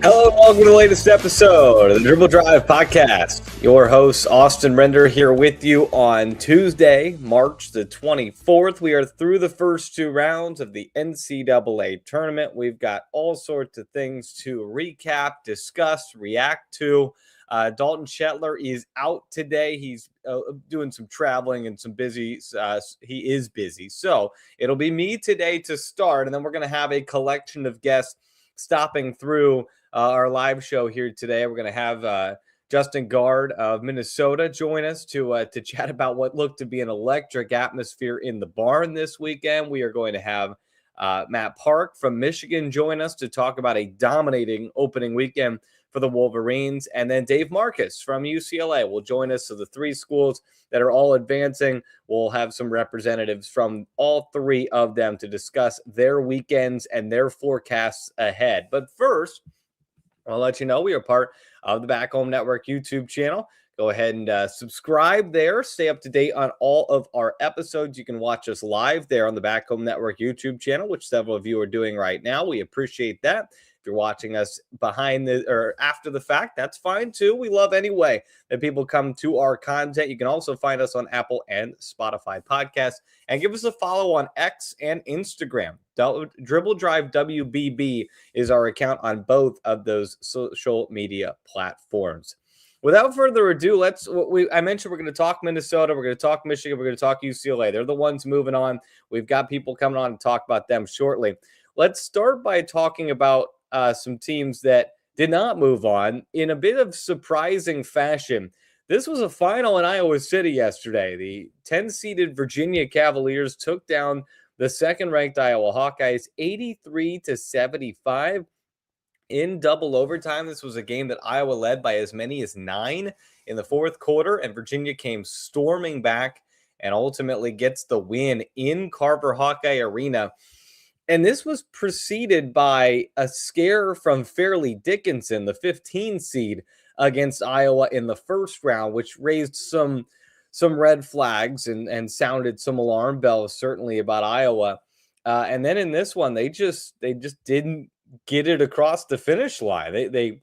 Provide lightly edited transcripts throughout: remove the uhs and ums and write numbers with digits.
Hello, welcome to the latest episode of the Dribble Drive podcast. Your host, Austin Render, here with you on Tuesday, March the 24th. We are through the first two rounds of the NCAA Tournament. We've got all sorts of things to recap, discuss, react to. Dalton Shetler is out today. He's doing some traveling and some busy. He is busy. So it'll be me today to start, and then we're going to have a collection of guests stopping through our live show here today. We're going to have Justin Gaard of Minnesota join us to chat about what looked to be an electric atmosphere in the barn this weekend. We are going to have Matt Park from Michigan join us to talk about a dominating opening weekend for the Wolverines. And then Dave Marcus from UCLA will join us. So the three schools that are all advancing, we'll have some representatives from all three of them to discuss their weekends and their forecasts ahead. But first, I'll let you know we are part of the Back Home Network YouTube channel. Go ahead and subscribe there. Stay up to date on all of our episodes. You can watch us live there on the Back Home Network YouTube channel, which several of you are doing right now. We appreciate that. If you're watching us behind the or after the fact, that's fine too. We love any way that people come to our content. You can also find us on Apple and Spotify podcasts, and give us a follow on X and Instagram. Dribble Drive WBB is our account on both of those social media platforms. Without further ado, I mentioned we're going to talk Minnesota, we're going to talk Michigan, we're going to talk UCLA. They're the ones moving on. We've got people coming on to talk about them shortly. Let's start by talking about some teams that did not move on in a bit of surprising fashion. This was a final in Iowa City yesterday. The 10-seeded Virginia Cavaliers took down the second-ranked Iowa Hawkeyes 83-75 in double overtime. This was a game that Iowa led by as many as 9 in the fourth quarter, and Virginia came storming back and ultimately gets the win in Carver Hawkeye Arena. And this was preceded by a scare from Fairleigh Dickinson, the 15 seed, against Iowa in the first round, which raised some red flags and sounded some alarm bells, certainly, about Iowa. And then in this one, they just didn't get it across the finish line. They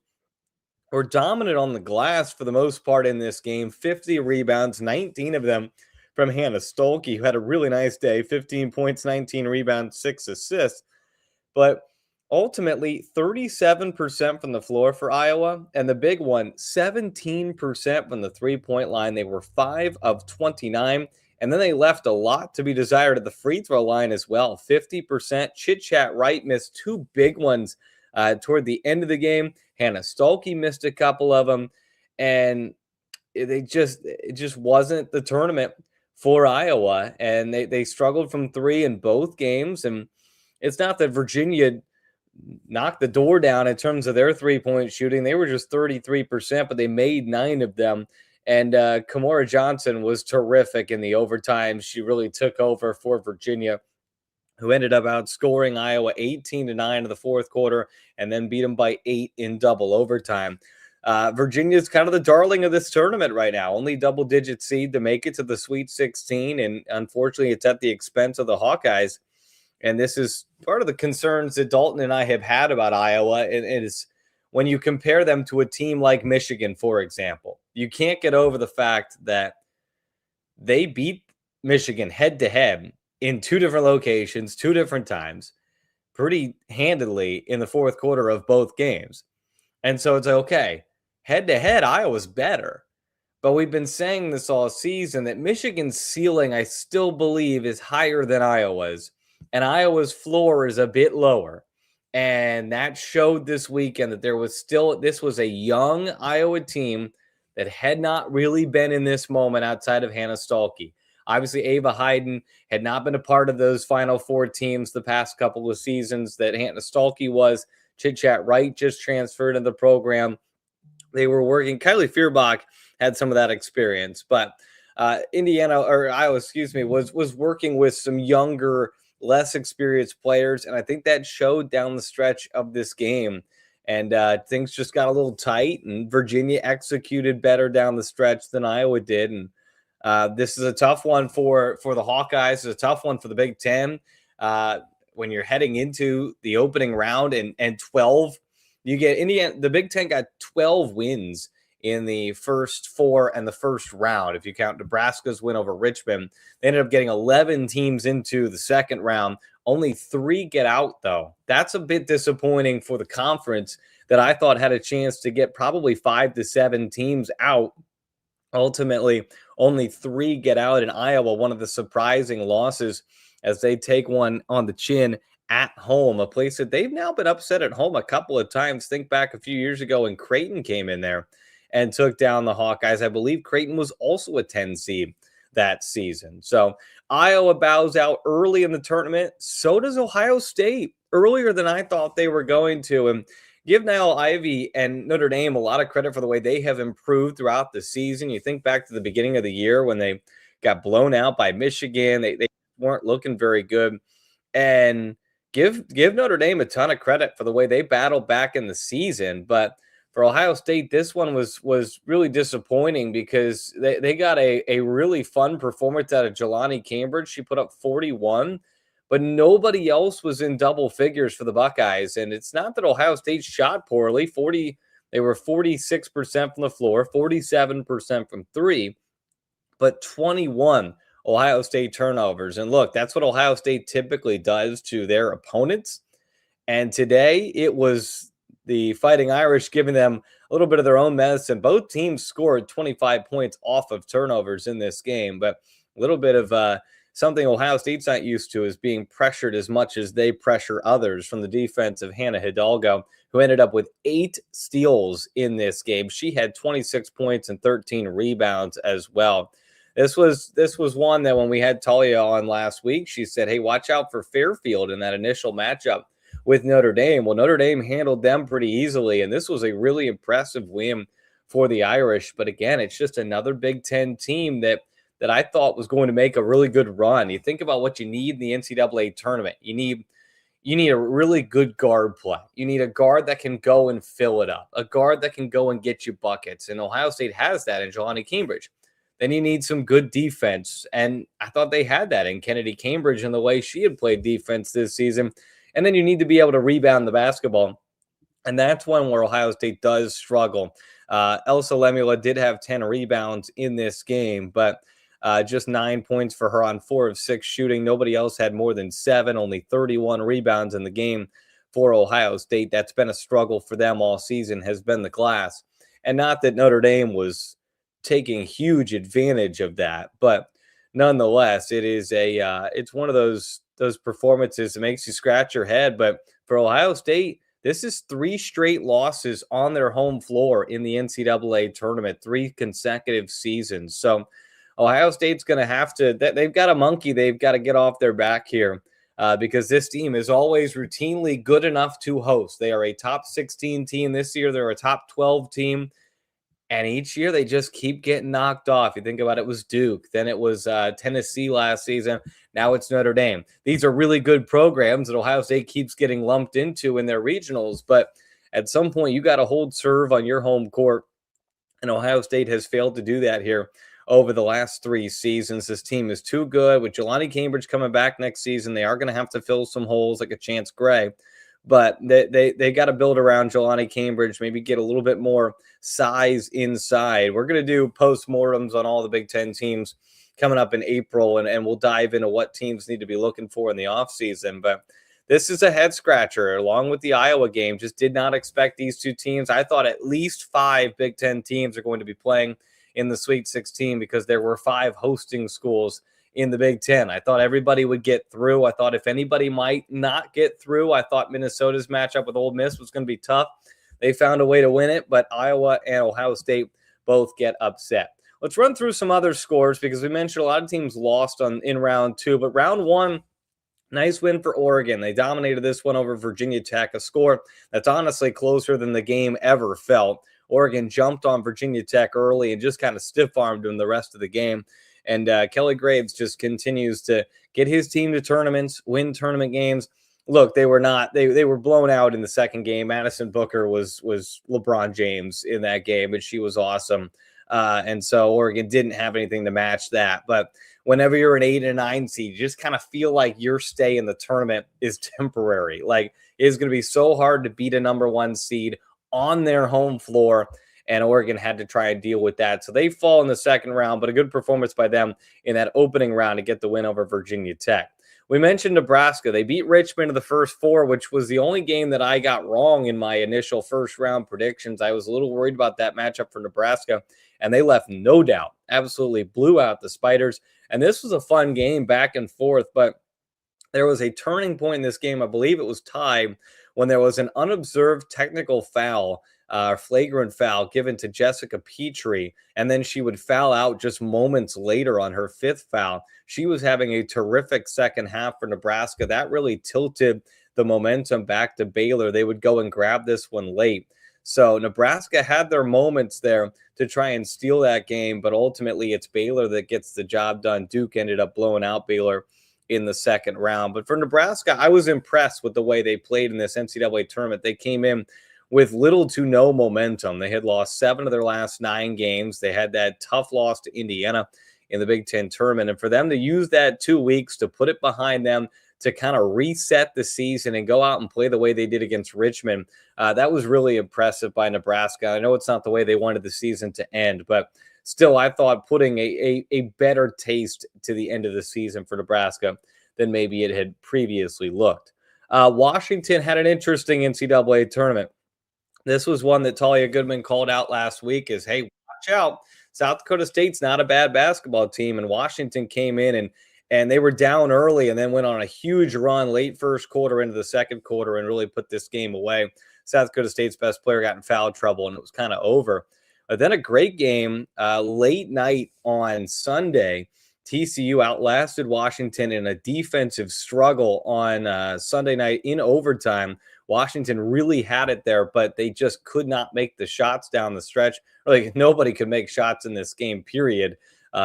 were dominant on the glass for the most part in this game. 50 rebounds, 19 of them from Hannah Stolke, who had a really nice day, 15 points, 19 rebounds, 6 assists. But ultimately, 37% from the floor for Iowa. And the big one, 17% from the three-point line. They were 5 of 29. And then they left a lot to be desired at the free throw line as well, 50%. Chit-Chat Wright missed 2 big ones toward the end of the game. Hannah Stolke missed a couple of them. And it just wasn't the tournament for Iowa, and they struggled from 3 in both games. And it's not that Virginia knocked the door down in terms of their three-point shooting. They were just 33%, but they made 9 of them. And Kamora Johnson was terrific in the overtime. She really took over for Virginia, who ended up outscoring Iowa 18-9 in the fourth quarter and then beat them by 8 in double overtime. Virginia is kind of the darling of this tournament right now. Only double-digit seed to make it to the Sweet 16, and unfortunately, it's at the expense of the Hawkeyes. And this is part of the concerns that Dalton and I have had about Iowa. And it is when you compare them to a team like Michigan, for example. You can't get over the fact that they beat Michigan head-to-head in 2 different locations, 2 different times, pretty handedly in the fourth quarter of both games. And so it's okay. Head-to-head, Iowa's better. But we've been saying this all season that Michigan's ceiling, I still believe, is higher than Iowa's. And Iowa's floor is a bit lower. And that showed this weekend that this was a young Iowa team that had not really been in this moment outside of Hannah Stolke. Obviously, Ava Hayden had not been a part of those Final Four teams the past couple of seasons that Hannah Stolke was. Chit-Chat Wright just transferred into the program. They were working. Kylie Feuerbach had some of that experience, but Iowa, was working with some younger, less experienced players, and I think that showed down the stretch of this game. And things just got a little tight, and Virginia executed better down the stretch than Iowa did. And this is a tough one for the Hawkeyes. It's a tough one for the Big Ten. when you're heading into the opening round, and 12, you get Indiana. The Big Ten got 12 wins in the first 4 and the first round. If you count Nebraska's win over Richmond, they ended up getting 11 teams into the second round. Only 3 get out, though. That's a bit disappointing for the conference that I thought had a chance to get probably 5 to 7 teams out. Ultimately, only 3 get out in Iowa, one of the surprising losses as they take one on the chin at home, a place that they've now been upset at home a couple of times. Think back a few years ago when Creighton came in there and took down the Hawkeyes. I believe Creighton was also a 10 seed that season. So Iowa bows out early in the tournament. So does Ohio State, earlier than I thought they were going to. And give Niall Ivey and Notre Dame a lot of credit for the way they have improved throughout the season. You think back to the beginning of the year when they got blown out by Michigan. They weren't looking very good. And give Notre Dame a ton of credit for the way they battled back in the season. But for Ohio State, this one was really disappointing because they got a really fun performance out of Jelani Cambridge. She put up 41, but nobody else was in double figures for the Buckeyes. And it's not that Ohio State shot poorly. They were 46% from the floor, 47% from 3, but 21 Ohio State turnovers. And look, that's what Ohio State typically does to their opponents. And today it was the Fighting Irish giving them a little bit of their own medicine. Both teams scored 25 points off of turnovers in this game, but a little bit of something Ohio State's not used to is being pressured as much as they pressure others from the defense of Hannah Hidalgo, who ended up with 8 steals in this game. She had 26 points and 13 rebounds as well. This was one that when we had Talia on last week, she said, hey, watch out for Fairfield in that initial matchup with Notre Dame. Well, Notre Dame handled them pretty easily, and this was a really impressive win for the Irish. But again, it's just another Big Ten team that I thought was going to make a really good run. You think about what you need in the NCAA tournament. You need a really good guard play. You need a guard that can go and fill it up, a guard that can go and get you buckets. And Ohio State has that in Jelani Cambridge. Then you need some good defense. And I thought they had that in Kennedy Cambridge and the way she had played defense this season. And then you need to be able to rebound the basketball. And that's one where Ohio State does struggle. Elsa Lemula did have 10 rebounds in this game, but just 9 points for her on 4 of 6 shooting. Nobody else had more than 7, only 31 rebounds in the game for Ohio State. That's been a struggle for them all season, has been the glass. And not that Notre Dame was taking huge advantage of that, but nonetheless, it's one of those performances that makes you scratch your head. But for Ohio State, this is 3 straight losses on their home floor in the NCAA tournament, 3 consecutive seasons. So Ohio State's going to have to, they've got a monkey they've got to get off their back here because this team is always routinely good enough to host. They are a top 16 team this year. They're a top 12 team. And each year they just keep getting knocked off. You think about it, was Duke. Then it was Tennessee last season. Now it's Notre Dame. These are really good programs that Ohio State keeps getting lumped into in their regionals. But at some point, you got to hold serve on your home court. And Ohio State has failed to do that here over the last 3 seasons. This team is too good. With Jelani Cambridge coming back next season, they are going to have to fill some holes like a Chance Gray. But they got to build around Jelani Cambridge, maybe get a little bit more size inside. We're going to do postmortems on all the Big Ten teams coming up in April, and we'll dive into what teams need to be looking for in the offseason. But this is a head-scratcher, along with the Iowa game. Just did not expect these 2 teams. I thought at least 5 Big Ten teams are going to be playing in the Sweet 16 because there were 5 hosting schools in the Big Ten. I thought everybody would get through. I thought if anybody might not get through, I thought Minnesota's matchup with Ole Miss was going to be tough. They found a way to win it, but Iowa and Ohio State both get upset. Let's run through some other scores because we mentioned a lot of teams lost in round 2, but round 1, nice win for Oregon. They dominated this one over Virginia Tech, a score that's honestly closer than the game ever felt. Oregon jumped on Virginia Tech early and just kind of stiff-armed them the rest of the game. And Kelly Graves just continues to get his team to tournaments, win tournament games. Look, they were blown out in the second game. Madison Booker was LeBron James in that game, and she was awesome. And so Oregon didn't have anything to match that. But whenever you're an 8 and 9 seed, you just kind of feel like your stay in the tournament is temporary. Like, it is going to be so hard to beat a number 1 seed on their home floor, and Oregon had to try and deal with that. So they fall in the second round, but a good performance by them in that opening round to get the win over Virginia Tech. We mentioned Nebraska. They beat Richmond in the first 4, which was the only game that I got wrong in my initial first round predictions. I was a little worried about that matchup for Nebraska, and they left no doubt. Absolutely blew out the Spiders. And this was a fun game back and forth, but there was a turning point in this game. I believe it was tied when there was an unobserved technical foul, flagrant foul given to Jessica Petrie, and then she would foul out just moments later on her 5th foul. She was having a terrific second half for Nebraska. That really tilted the momentum back to Baylor. They would go and grab this one late. So Nebraska had their moments there to try and steal that game, but ultimately it's Baylor that gets the job done. Duke ended up blowing out Baylor in the second round. But for Nebraska, I was impressed with the way they played in this NCAA tournament. They came in with little to no momentum. They had lost 7 of their last 9 games. They had that tough loss to Indiana in the Big Ten tournament. And for them to use that 2 weeks to put it behind them, to kind of reset the season and go out and play the way they did against Richmond, that was really impressive by Nebraska. I know it's not the way they wanted the season to end, but still, I thought putting a better taste to the end of the season for Nebraska than maybe it had previously looked. Washington had an interesting NCAA tournament. This was one that Talia Goodman called out last week as, hey, watch out. South Dakota State's not a bad basketball team, and Washington came in and they were down early and then went on a huge run late first quarter into the second quarter and really put this game away. South Dakota State's best player got in foul trouble, and it was kind of over. But then a great game late night on Sunday. TCU outlasted Washington in a defensive struggle on Sunday night in overtime. Washington really had it there, but they just could not make the shots down the stretch. Like, nobody could make shots in this game, period.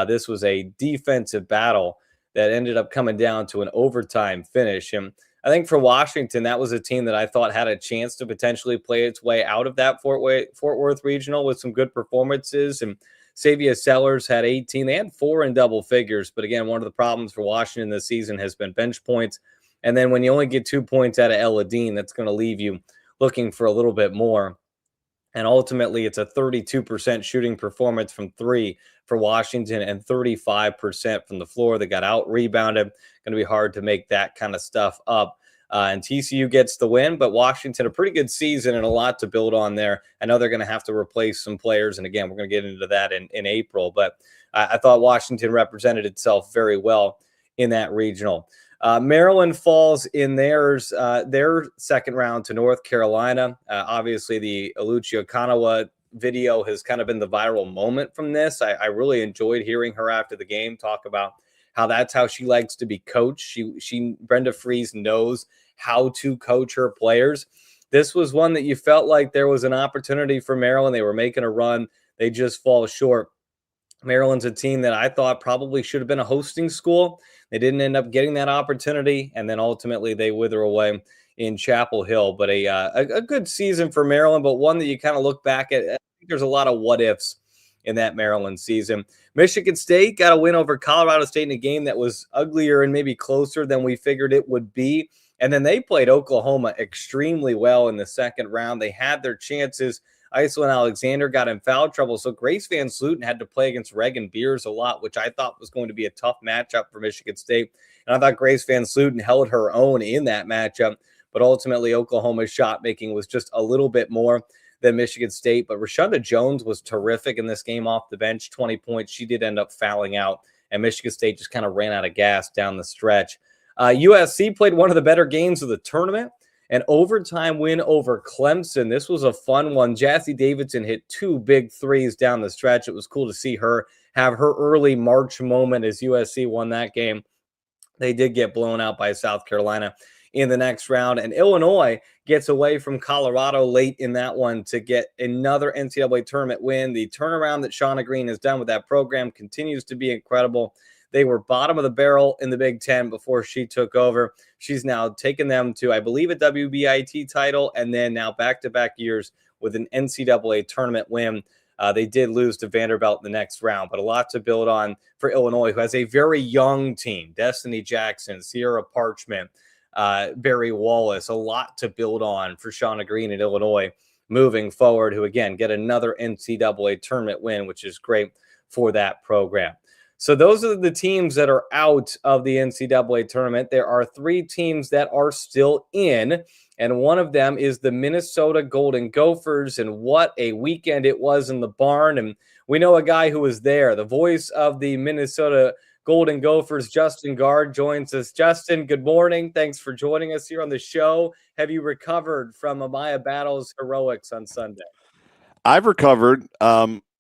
This was a defensive battle that ended up coming down to an overtime finish. And I think for Washington, that was a team that I thought had a chance to potentially play its way out of that Fort Worth regional with some good performances. And Xavier Sellers had 18. They had 4 in double figures. But again, one of the problems for Washington this season has been bench points. And then when you only get 2 points out of Eladine, that's going to leave you looking for a little bit more. And ultimately, it's a 32% shooting performance from 3 for Washington and 35% from the floor. They got out-rebounded. Going to be hard to make that kind of stuff up. And TCU gets the win, but Washington, a pretty good season and a lot to build on there. I know they're going to have to replace some players. And again, we're going to get into that in April. But I thought Washington represented itself very well in that regional. Maryland falls in their second round to North Carolina. Obviously, the Alucia Kanawa video has kind of been the viral moment from this. I really enjoyed hearing her after the game talk about how that's how she likes to be coached. Brenda Frese knows how to coach her players. This was one that you felt like there was an opportunity for Maryland. They were making a run. They just fall short. Maryland's a team that I thought probably should have been a hosting school. They didn't end up getting that opportunity, and then ultimately they wither away in Chapel Hill. But a good season for Maryland, but one that you kind of look back at. I think there's a lot of what-ifs in that Maryland season. Michigan State got a win over Colorado State in a game that was uglier and maybe closer than we figured it would be. And then they played Oklahoma extremely well in the second round. They had their chances. Iceland Alexander got in foul trouble, so Grace Van Sluten had to play against Reagan Beers a lot, which I thought was going to be a tough matchup for Michigan State. And I thought Grace Van Sluten held her own in that matchup, but ultimately Oklahoma's shot making was just a little bit more than Michigan State. But Rashonda Jones was terrific in this game off the bench, 20 points. She did end up fouling out, and Michigan State just kind of ran out of gas down the stretch. USC played one of the better games of the tournament. An overtime win over Clemson. This was a fun one. Jassy Davidson hit 2 big threes down the stretch. It was cool to see her have her early March moment as USC won that game. They did get blown out by South Carolina in the next round. And Illinois gets away from Colorado late in that one to get another NCAA tournament win. The turnaround that Shauna Green has done with that program continues to be incredible. They were bottom of the barrel in the Big Ten before she took over. She's now taken them to, I believe, a WBIT title, and then now back-to-back years with an NCAA tournament win. They did lose to Vanderbilt in the next round, but a lot to build on for Illinois, who has a very young team. Destiny Jackson, Sierra Parchment, Barry Wallace, a lot to build on for Shauna Green in Illinois moving forward, who again get another NCAA tournament win, which is great for that program. So those are the teams that are out of the NCAA tournament. There are 3 teams that are still in, and one of them is the Minnesota Golden Gophers. And what a weekend it was in the barn. And we know a guy who was there. The voice of the Minnesota Golden Gophers, Justin Gaard, joins us. Justin, good morning. Thanks for joining us here on the show. Have you recovered from Amaya Battle's heroics on Sunday? I've recovered.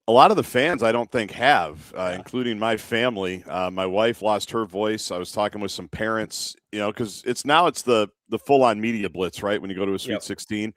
A lot of the fans I don't think have, including my family. My wife lost her voice. I was talking with some parents, because it's the full-on media blitz, right? When you go to a Sweet 16,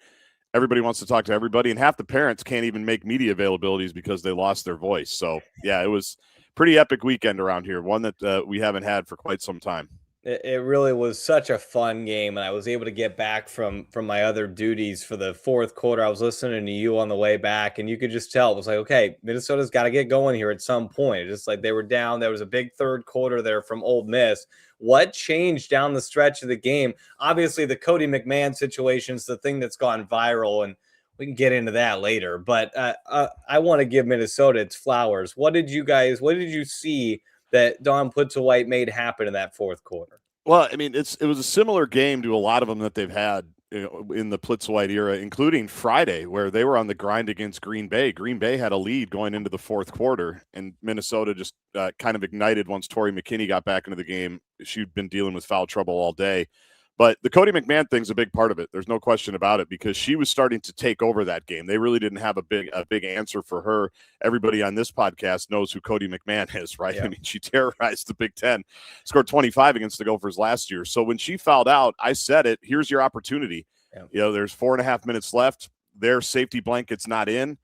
everybody wants to talk to everybody, and half the parents can't even make media availabilities because they lost their voice. So, yeah, it was pretty epic weekend around here, one that we haven't had for quite some time. It really was such a fun game, and I was able to get back from my other duties for the fourth quarter. I was listening to you on the way back, and you could just tell it was like, okay, Minnesota's got to get going here at some point. Just like they were down. There was a big third quarter there from Ole Miss. What changed down the stretch of the game? Obviously, the Cody McMahon situation is the thing that's gone viral, and we can get into that later. But I want to give Minnesota its flowers. What did you see that Dawn Plitzuweit made happen in that fourth quarter? Well, I mean, it was a similar game to a lot of them that they've had in the Plitzuweit era, including Friday, where they were on the grind against Green Bay. Green Bay had a lead going into the fourth quarter, and Minnesota just kind of ignited once Tori McKinney got back into the game. She'd been dealing with foul trouble all day. But the Cody McMahon thing's a big part of it. There's no question about it, because she was starting to take over that game. They really didn't have a big answer for her. Everybody on this podcast knows who Cody McMahon is, right? Yeah. I mean, she terrorized the Big Ten, scored 25 against the Gophers last year. So when she fouled out, I said it, here's your opportunity. Yeah. There's 4.5 minutes left. Their safety blanket's not in.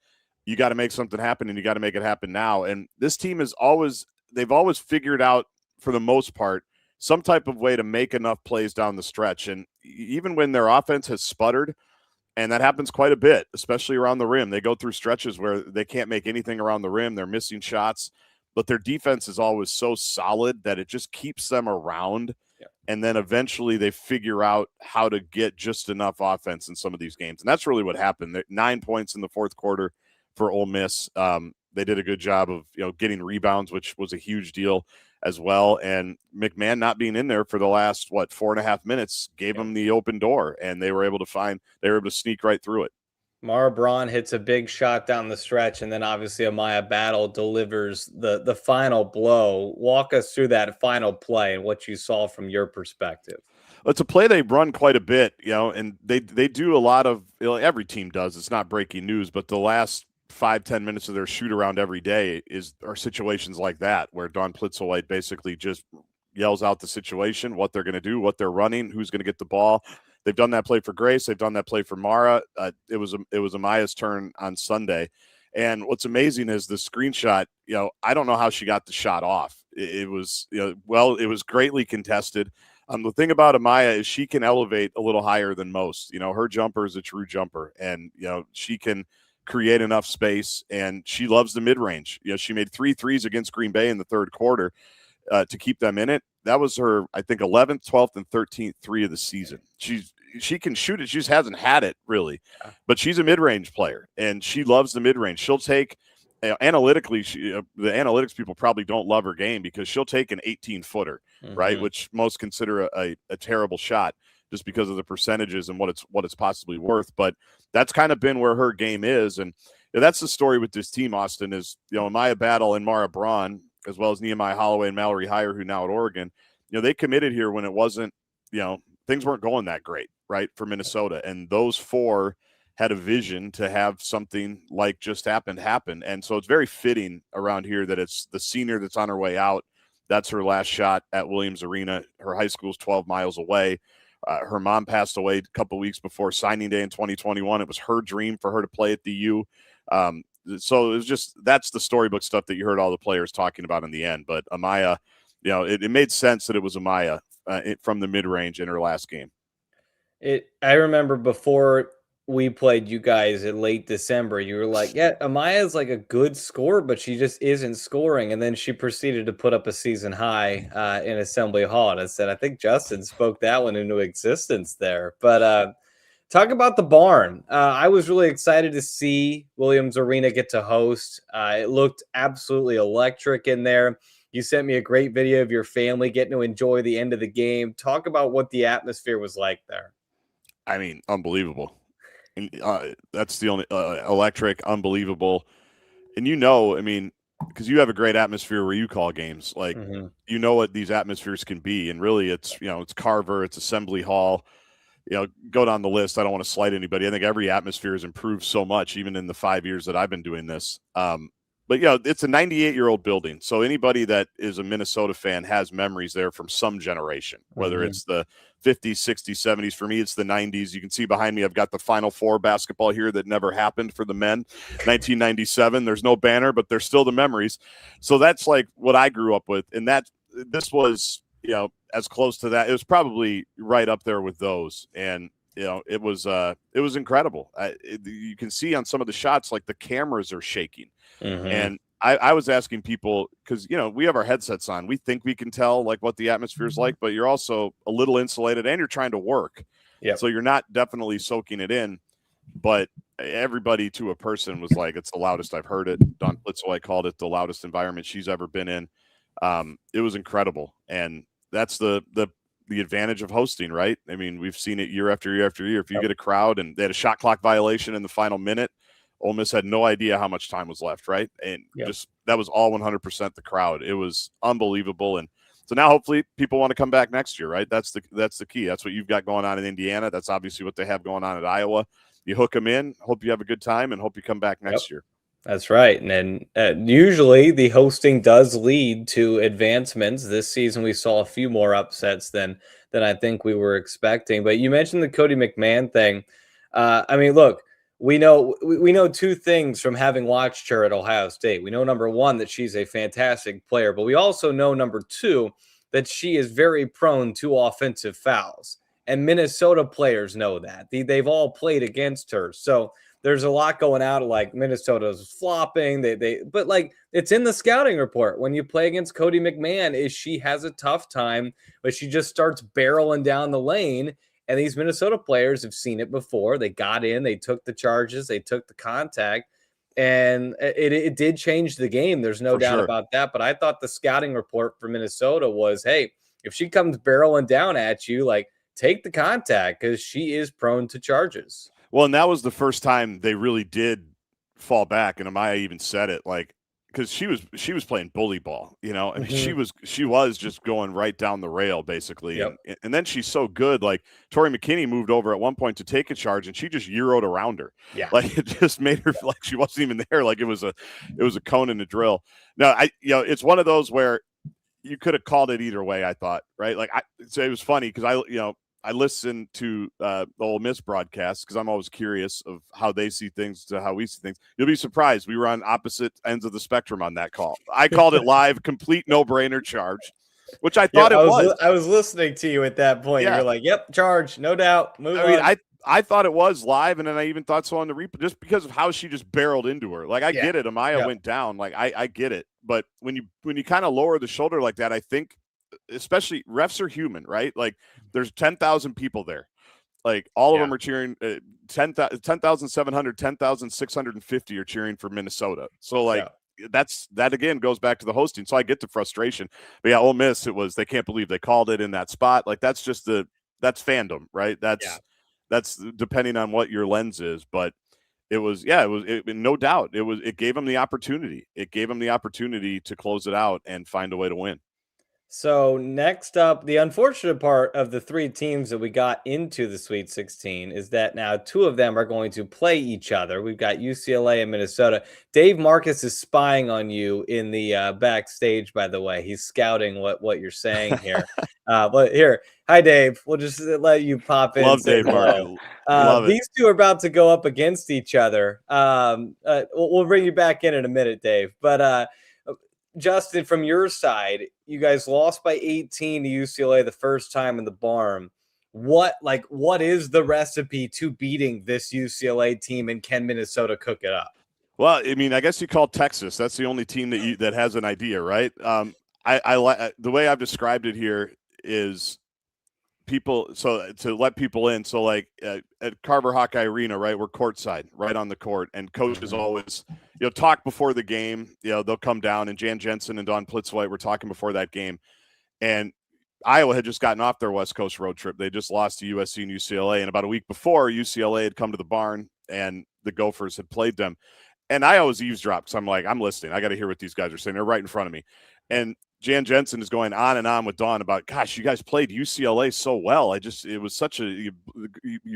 You got to make something happen, and you got to make it happen now. And this team they've always figured out, for the most part, some type of way to make enough plays down the stretch. And even when their offense has sputtered, and that happens quite a bit, especially around the rim, they go through stretches where they can't make anything around the rim. They're missing shots, but their defense is always so solid that it just keeps them around. Yeah. And then eventually they figure out how to get just enough offense in some of these games. And that's really what happened. 9 points in the fourth quarter for Ole Miss. They did a good job of, getting rebounds, which was a huge deal as well. And McMahon not being in there for the last 4.5 minutes gave them the open door, and they were able to sneak right through it. Mara Braun hits a big shot down the stretch, and then obviously Amaya Battle delivers the final blow. Walk us through that final play and what you saw from your perspective. Well, it's a play they run quite a bit, and they do a lot of, every team does. It's not breaking news, but the last 5-10 minutes of their shoot around every day are situations like that, where Dawn Plitzuweit basically just yells out the situation, what they're going to do, what they're running, who's going to get the ball. They've done that play for Grace. They've done that play for Mara. It was Amaya's turn on Sunday. And what's amazing is the screenshot, I don't know how she got the shot off. It was greatly contested. The thing about Amaya is she can elevate a little higher than most. Her jumper is a true jumper, and, she can create enough space, and she loves the mid-range. She made 3 threes against Green Bay in the third quarter to keep them in it. That was her, I think, 11th, 12th, and 13th three of the season. She can shoot it. She just hasn't had it really, but she's a mid-range player, and she loves the mid-range. She'll take analytically. The analytics people probably don't love her game, because she'll take an 18-footer, right, which most consider a terrible shot, just because of the percentages and what it's possibly worth. But that's kind of been where her game is. And that's the story with this team, Austin, is, Amaya Battle and Mara Braun, as well as Nehemiah Holloway and Mallory Heyer, who now at Oregon, they committed here when it wasn't, things weren't going that great, right, for Minnesota. And those 4 had a vision to have something like just happened happen. And so it's very fitting around here that it's the senior that's on her way out. That's her last shot at Williams Arena. Her high school's 12 miles away. Her mom passed away a couple weeks before signing day in 2021. It was her dream for her to play at the U. So it was that's the storybook stuff that you heard all the players talking about in the end. But Amaya, it made sense that it was Amaya from the mid-range in her last game. I remember before we played you guys in late December, you were like, yeah, Amaya's like a good scorer, but she just isn't scoring. And then she proceeded to put up a season high in Assembly Hall. And I said, I think Justin spoke that one into existence there. But talk about the barn. I was really excited to see Williams Arena get to host. It looked absolutely electric in there. You sent me a great video of your family getting to enjoy the end of the game. Talk about what the atmosphere was like there. I mean, unbelievable. And that's the only electric, unbelievable. And I mean, because you have a great atmosphere where you call games, like you know what these atmospheres can be, and really, it's it's Carver, it's Assembly Hall. Go down the list. I don't want to slight anybody. I think every atmosphere has improved so much, even in the 5 years that I've been doing this. But it's a 98-year-old building. So anybody that is a Minnesota fan has memories there from some generation, whether it's the 50s, 60s, 70s. For me, it's the 90s. You can see behind me, I've got the Final Four basketball here that never happened for the men. 1997. There's no banner, but there's still the memories. So that's like what I grew up with. And this was, as close to that. It was probably right up there with those. And it was incredible. You can see on some of the shots, like the cameras are shaking. And I was asking people, because we have our headsets on, we think we can tell like what the atmosphere is like, but you're also a little insulated and you're trying to work. So you're not definitely soaking it in. But everybody to a person was like, it's the loudest I've heard it. Dawn Plitzoway called it the loudest environment she's ever been in. It was incredible. And that's the advantage of hosting, right? I mean, we've seen it year after year after year. If you get a crowd, and they had a shot clock violation in the final minute, Ole Miss had no idea how much time was left, right? And just that was all 100% the crowd. It was unbelievable. And so now hopefully people want to come back next year, right? That's the key. That's what you've got going on in Indiana. That's obviously what they have going on at Iowa. You hook them in, hope you have a good time, and hope you come back next year. That's right. And then usually the hosting does lead to advancements. This season we saw a few more upsets than I think we were expecting. But you mentioned the Cody McMahon thing. I mean, look, we know two things from having watched her at Ohio State. We know, number one, that she's a fantastic player, but we also know, number two, that she is very prone to offensive fouls. And Minnesota players know that. They've all played against her. So there's a lot going out, like Minnesota's flopping. But like it's in the scouting report. When you play against Cody McMahon, she has a tough time, but she just starts barreling down the lane. And these Minnesota players have seen it before. They got in, they took the charges, they took the contact, and it did change the game. There's no doubt about that. But I thought the scouting report for Minnesota was, hey, if she comes barreling down at you, like take the contact, because she is prone to charges. Well, and that was the first time they really did fall back. And Amaya even said it, like, because she was playing bully ball, I mean, she was just going right down the rail basically. And then she's so good. Like Tori McKinney moved over at one point to take a charge, and she just Euro'd around her. Like it just made her like she wasn't even there. Like it was a cone in a drill. Now it's one of those where you could have called it either way, I thought, right? Like so it was funny because I listen to the Ole Miss broadcast because I'm always curious of how they see things to how we see things. You'll be surprised. We were on opposite ends of the spectrum on that call. I called it live, complete no-brainer charge, which I thought it was. I was listening to you at that point. You're like, yep, charge, no doubt. Move on. I thought it was live, and then I even thought so on the replay, just because of how she just barreled into her. Like, I get it. Amaya went down. Like, I get it. But when you kind of lower the shoulder like that, I think, especially refs are human, right? Like there's 10,000 people there. Like all of them are cheering 10,700, 10,650 are cheering for Minnesota. So like that again goes back to the hosting. So I get the frustration, but Ole Miss, they can't believe they called it in that spot. Like that's just that's fandom, right? That's depending on what your lens is, but it was no doubt. It gave them the opportunity. It gave them the opportunity to close it out and find a way to win. So next up, the unfortunate part of the three teams that we got into the Sweet 16 is that now two of them are going to play each other. We've got UCLA and Minnesota. Dave Marcus is spying on you in the backstage, by the way. He's scouting what you're saying here. But here, hi, Dave. We'll just let you pop in. Love Dave Marcus. These two are about to go up against each other. We'll bring you back in a minute, Dave. But Justin, from your side, you guys lost by 18 to UCLA the first time in the barn. what is the recipe to beating this UCLA team, and can Minnesota cook it up? Well, I mean, I guess you call Texas. That's the only team that has an idea, right? I the way I've described it here is people. So to let people in, so like at Carver Hawkeye Arena, right? We're courtside, right on the court, and coaches always, talk before the game. They'll come down, and Jan Jensen and Don Plitzwhite were talking before that game, and Iowa had just gotten off their West Coast road trip. They just lost to USC and UCLA, and about a week before, UCLA had come to the barn, and the Gophers had played them. And I always eavesdrop because I'm like, I'm listening. I got to hear what these guys are saying. They're right in front of me. And Jan Jensen is going on and on with Dawn about, gosh, you guys played UCLA so well. it was such you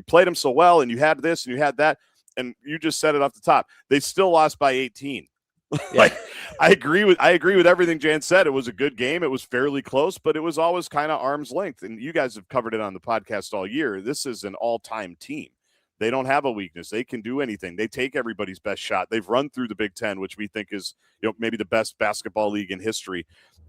played them so well, and you had this and you had that. And you just said it off the top. They still lost by 18. Like, I agree with everything Jan said. It was a good game. It was fairly close, but it was always kind of arm's length. And you guys have covered it on the podcast all year. This is an all-time team. They don't have a weakness. They can do anything. They take everybody's best shot. They've run through the Big Ten, which we think is, maybe the best basketball league in history.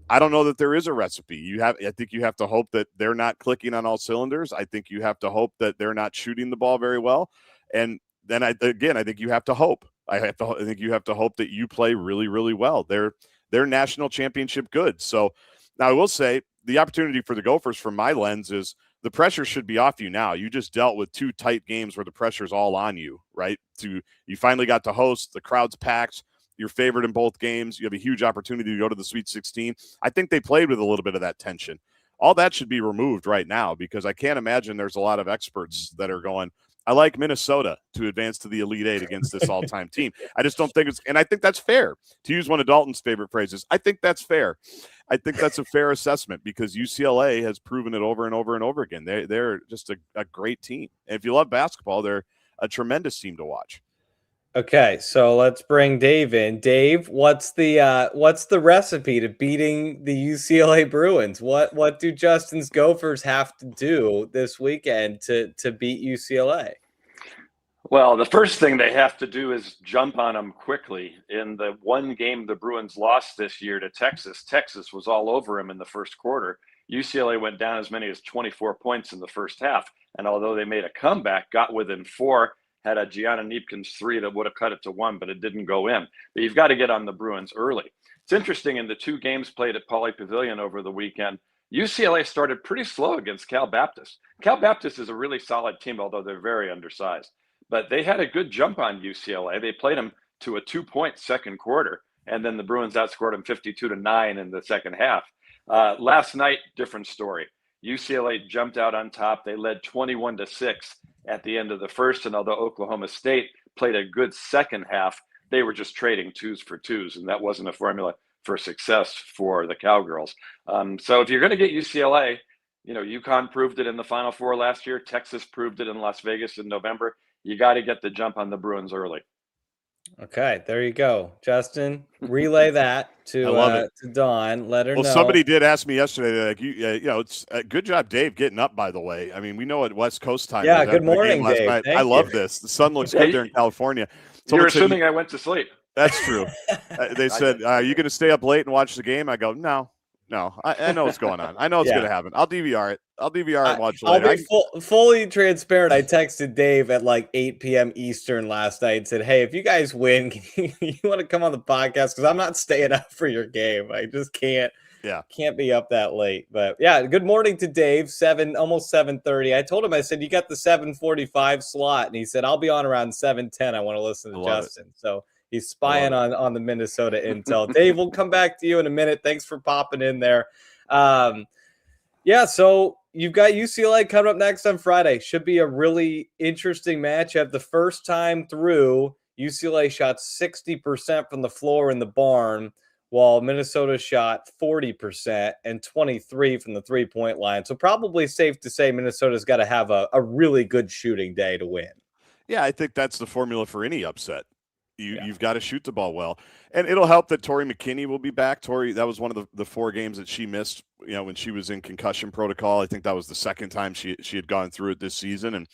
I don't know that there is a recipe. I think you have to hope that they're not clicking on all cylinders. I think you have to hope that they're not shooting the ball very well. And then I think you have to hope. I think you have to hope that you play really, really well. They're national championship good. So now I will say the opportunity for the Gophers, from my lens, is the pressure should be off you now. You just dealt with 2 tight games where the pressure's all on you, right? You finally got to host. The crowd's packed. You're favored in both games. You have a huge opportunity to go to the Sweet 16. I think they played with a little bit of that tension. All that should be removed right now, because I can't imagine there's a lot of experts that are going, I like Minnesota to advance to the Elite Eight against this all-time team. I just don't think and I think that's fair. To use one of Dalton's favorite phrases, I think that's fair. I think that's a fair assessment, because UCLA has proven it over and over and over again. They're just a great team. And if you love basketball, they're a tremendous team to watch. Okay, so let's bring Dave in. Dave, what's the recipe to beating the UCLA Bruins? What do Justin's Gophers have to do this weekend to beat UCLA? Well, the first thing they have to do is jump on them quickly. In the one game the Bruins lost this year to Texas, Texas was all over them in the first quarter. UCLA went down as many as 24 points in the first half. And although they made a comeback, got within 4, had a Gianna Neepkins 3 that would have cut it to 1, but it didn't go in. But you've got to get on the Bruins early. It's interesting, in the 2 games played at Pauley Pavilion over the weekend, UCLA started pretty slow against Cal Baptist. Cal Baptist is a really solid team, although they're very undersized. But they had a good jump on UCLA. They played them to a 2-point second quarter, and then the Bruins outscored them 52-9 in the second half. Last night, different story. UCLA jumped out on top. They led 21-6 at the end of the first, and although Oklahoma State played a good second half, they were just trading 2s for 2s, and that wasn't a formula for success for the Cowgirls. So if you're going to get UCLA, UConn proved it in the Final Four last year. Texas proved it in Las Vegas in November. You got to get the jump on the Bruins early. Okay, there you go, Justin. Relay that to Dawn. Let her know. Well, somebody did ask me yesterday, like, it's a good job, Dave, getting up. By the way, I mean, we know at West Coast time. Yeah, good morning, Dave. I love this. The sun looks good there in California. You're assuming I went to sleep. That's true. They said, "Are you going to stay up late and watch the game?" I go, No. I know what's going on. I know it's going to happen. I'll DVR it. And watch it later. I'll be fully transparent. I texted Dave at like 8 p.m. Eastern last night and said, hey, if you guys win, you want to come on the podcast? Because I'm not staying up for your game. I just can't. Yeah. Can't be up that late. But yeah, good morning to Dave. Almost 7:30. I told him, I said, you got the 7:45 slot. And he said, I'll be on around 7:10. I want to listen to Justin. So he's spying on the Minnesota intel. Dave, we'll come back to you in a minute. Thanks for popping in there. So you've got UCLA coming up next on Friday. Should be a really interesting matchup. The first time through, UCLA shot 60% from the floor in the barn, while Minnesota shot 40% and 23% from the three-point line. So probably safe to say Minnesota's got to have a really good shooting day to win. Yeah, I think that's the formula for any upset. You've got to shoot the ball well. And it'll help that Tori McKinney will be back. Tori, that was one of the 4 games that she missed, when she was in concussion protocol. I think that was the second time she had gone through it this season. And,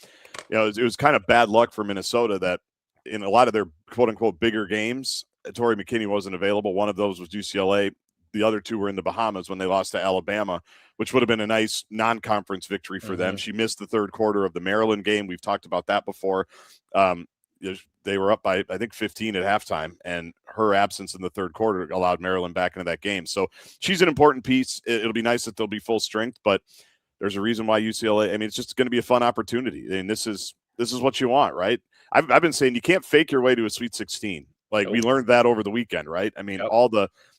it was kind of bad luck for Minnesota that in a lot of their quote-unquote bigger games, Tori McKinney wasn't available. One of those was UCLA. the other two were in the Bahamas when they lost to Alabama, which would have been a nice non-conference victory for them. She missed the third quarter of the Maryland game. We've talked about that before. They were up by, I think, 15 at halftime, and her absence in the third quarter allowed Maryland back into that game. So she's an important piece. It'll be nice that they'll be full strength, but there's a reason why UCLA, I mean, it's just going to be a fun opportunity. I mean, this is what you want, right? I've been saying you can't fake your way to a Sweet 16. Like, we learned that over the weekend, right? I mean,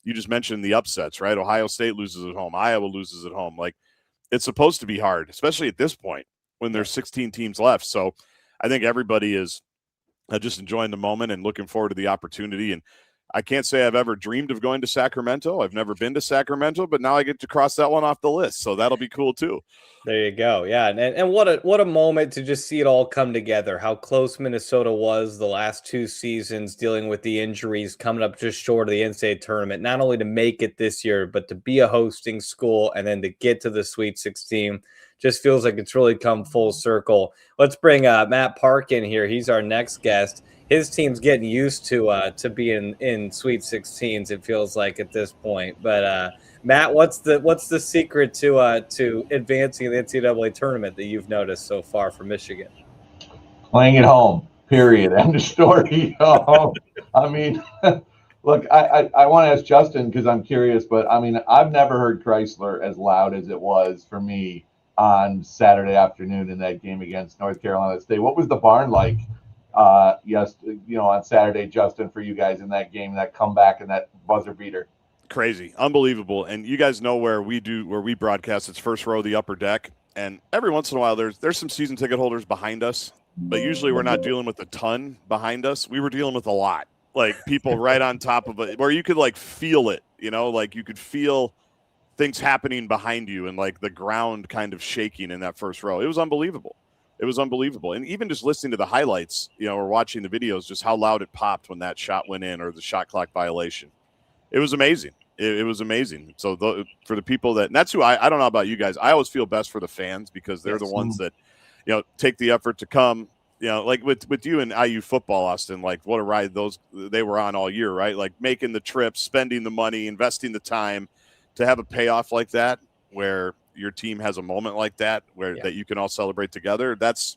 you just mentioned the upsets, right? Ohio State loses at home. Iowa loses at home. Like, it's supposed to be hard, especially at this point when there's 16 teams left. So I think everybody is just enjoying the moment and looking forward to the opportunity. And I can't say I've ever dreamed of going to Sacramento. I've never been to Sacramento, but now I get to cross that one off the list. So that'll be cool too. There you go. Yeah. And what a moment to just see it all come together. How close Minnesota was the last 2 seasons, dealing with the injuries, coming up just short of the NCAA tournament, not only to make it this year, but to be a hosting school and then to get to the Sweet 16. Just feels like it's really come full circle. Let's bring Matt Park in here. He's our next guest. His team's getting used to being in Sweet 16s, it feels like at this point. But Matt, what's the secret to advancing the NCAA tournament that you've noticed so far for Michigan? Playing at home, period. End of story. I mean, look, I want to ask Justin because I'm curious, but I mean, I've never heard Chrysler as loud as it was for me on Saturday afternoon in that game against North Carolina State. What was the barn like? Yes, on Saturday, Justin, for you guys in that game, that comeback and that buzzer beater. Crazy, unbelievable. And you guys know where we broadcast, it's first row, the upper deck. And every once in a while, there's some season ticket holders behind us, but usually we're not dealing with a ton behind us. We were dealing with a lot, like people right on top of it, where you could like feel it, like you could feel things happening behind you and like the ground kind of shaking in that first row. It was unbelievable. And even just listening to the highlights, or watching the videos, just how loud it popped when that shot went in or the shot clock violation. It was amazing. It was amazing. So for the people and that's who I don't know about you guys. I always feel best for the fans because they're the ones that, take the effort to come, like with you and IU football, Austin, like what a ride they were on all year, right? Like making the trips, spending the money, investing the time to have a payoff like that, where your team has a moment like that that you can all celebrate together. That's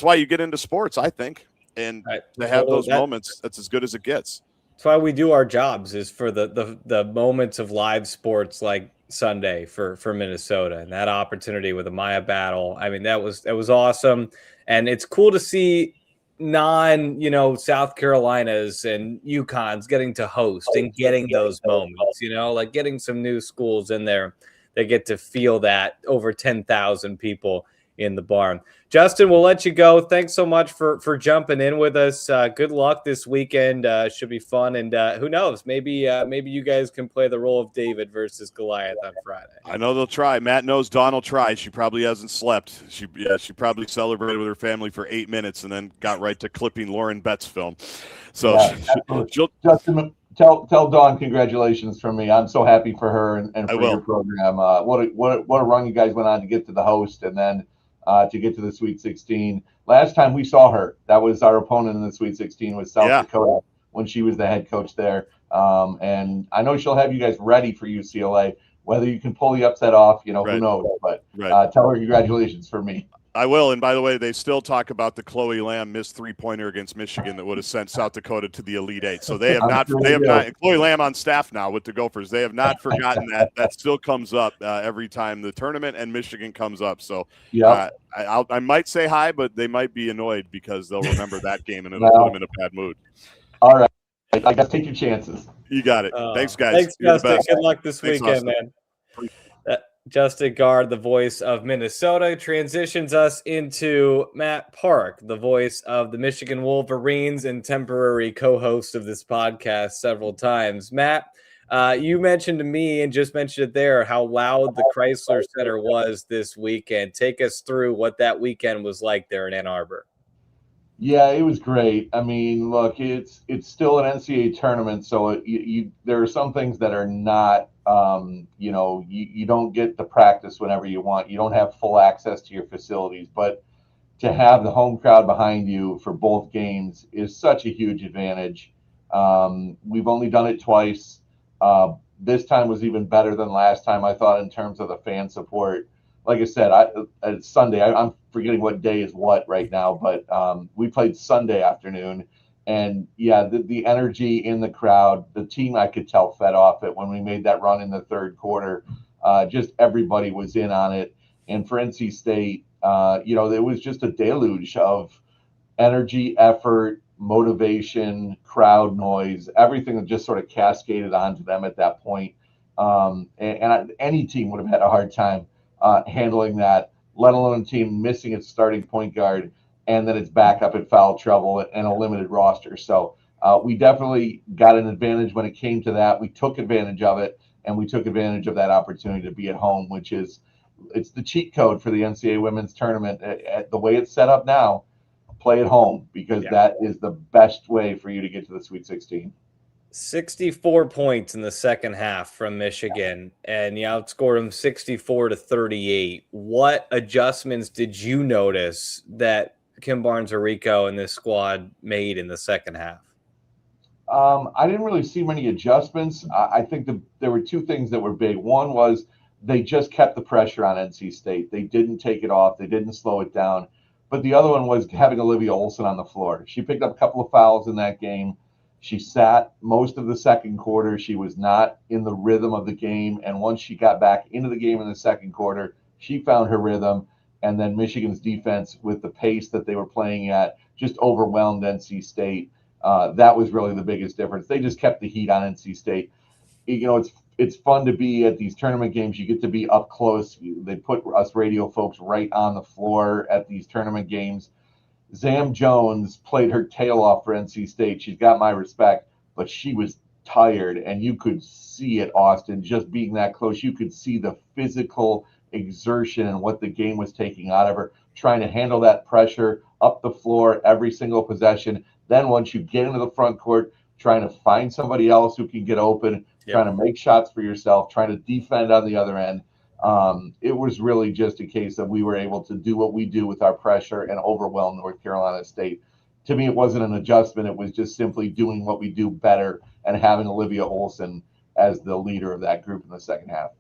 why you get into sports, I think. And to have those moments, that's as good as it gets. That's why we do our jobs, is for the moments of live sports like Sunday for Minnesota, and that opportunity with the Maya battle. I mean, that was awesome. And it's cool to see South Carolinas and UConn's getting to host and getting those moments, like getting some new schools in there. They get to feel that over 10,000 people in the barn. Justin, we'll let you go. Thanks so much for jumping in with us. Good luck this weekend. Should be fun. And who knows? Maybe you guys can play the role of David versus Goliath on Friday. I know they'll try. Matt knows Dawn will try. She probably hasn't slept. She probably celebrated with her family for 8 minutes and then got right to clipping Lauren Betts' film. So Justin, tell Dawn congratulations from me. I'm so happy for her and for your program. What a run you guys went on to get to the host and then to get to the Sweet 16. Last time we saw her, that was our opponent in the Sweet 16 was South Dakota when she was the head coach there. And I know she'll have you guys ready for UCLA. Whether you can pull the upset off, who knows. But tell her congratulations for me. I will. And by the way, they still talk about the Chloe Lamb missed 3-pointer against Michigan that would have sent South Dakota to the Elite Eight. So they have not. Chloe Lamb on staff now with the Gophers. They have not forgotten that. That still comes up every time the tournament and Michigan comes up. So I might say hi, but they might be annoyed because they'll remember that game and it'll put them in a bad mood. All right. I guess take your chances. You got it. Thanks, guys. Thanks, You're Justin. the best. Good luck this weekend, Austin. man. Justin Gaard, the voice of Minnesota, transitions us into Matt Park, the voice of the Michigan Wolverines and temporary co-host of this podcast several times. Matt, you mentioned to me and just mentioned it there how loud the Chrysler Center was this weekend. Take us through what that weekend was like there in Ann Arbor. Yeah, it was great. I mean, look, it's still an NCAA tournament, so there are some things that are not, you don't get to practice whenever you want. You don't have full access to your facilities, but to have the home crowd behind you for both games is such a huge advantage. We've only done it twice. this time was even better than last time, I thought, in terms of the fan support. Like I said, it's Sunday. I'm forgetting what day is what right now, but we played Sunday afternoon. And yeah, the energy in the crowd, the team, I could tell, fed off it when we made that run in the third quarter. Just everybody was in on it. And for NC State, it was just a deluge of energy, effort, motivation, crowd noise, everything that just sort of cascaded onto them at that point. Any team would have had a hard time handling that, let alone a team missing its starting point guard and then it's back up at foul trouble and a limited roster. So we definitely got an advantage when it came to that. We took advantage of it, and we took advantage of that opportunity to be at home, which is it's the cheat code for the NCAA women's tournament. The way it's set up now, play at home, because that is the best way for you to get to the Sweet 16. 64 points in the second half from Michigan, and you outscored them 64-38. What adjustments did you notice that Kim Barnes-Arico and this squad made in the second half? I didn't really see many adjustments. I think there were two things that were big. One was they just kept the pressure on NC State. They didn't take it off. They didn't slow it down. But the other one was having Olivia Olson on the floor. She picked up a couple of fouls in that game. She sat most of the second quarter. She was not in the rhythm of the game. And once she got back into the game in the second quarter, she found her rhythm. And then Michigan's defense, with the pace that they were playing at, just overwhelmed NC State. That was really the biggest difference. They just kept the heat on NC State. It's fun to be at these tournament games. You get to be up close. They put us radio folks right on the floor at these tournament games. Zam Jones played her tail off for NC State. She's got my respect, but she was tired, and you could see it, Austin, just being that close. You could see the physical exertion and what the game was taking out of her, trying to handle that pressure up the floor every single possession. Then once you get into the front court, trying to find somebody else who can get open, trying to make shots for yourself, trying to defend on the other end. It was really just a case that we were able to do what we do with our pressure and overwhelm North Carolina State. To me, it wasn't an adjustment. It was just simply doing what we do better and having Olivia Olson as the leader of that group in the second half.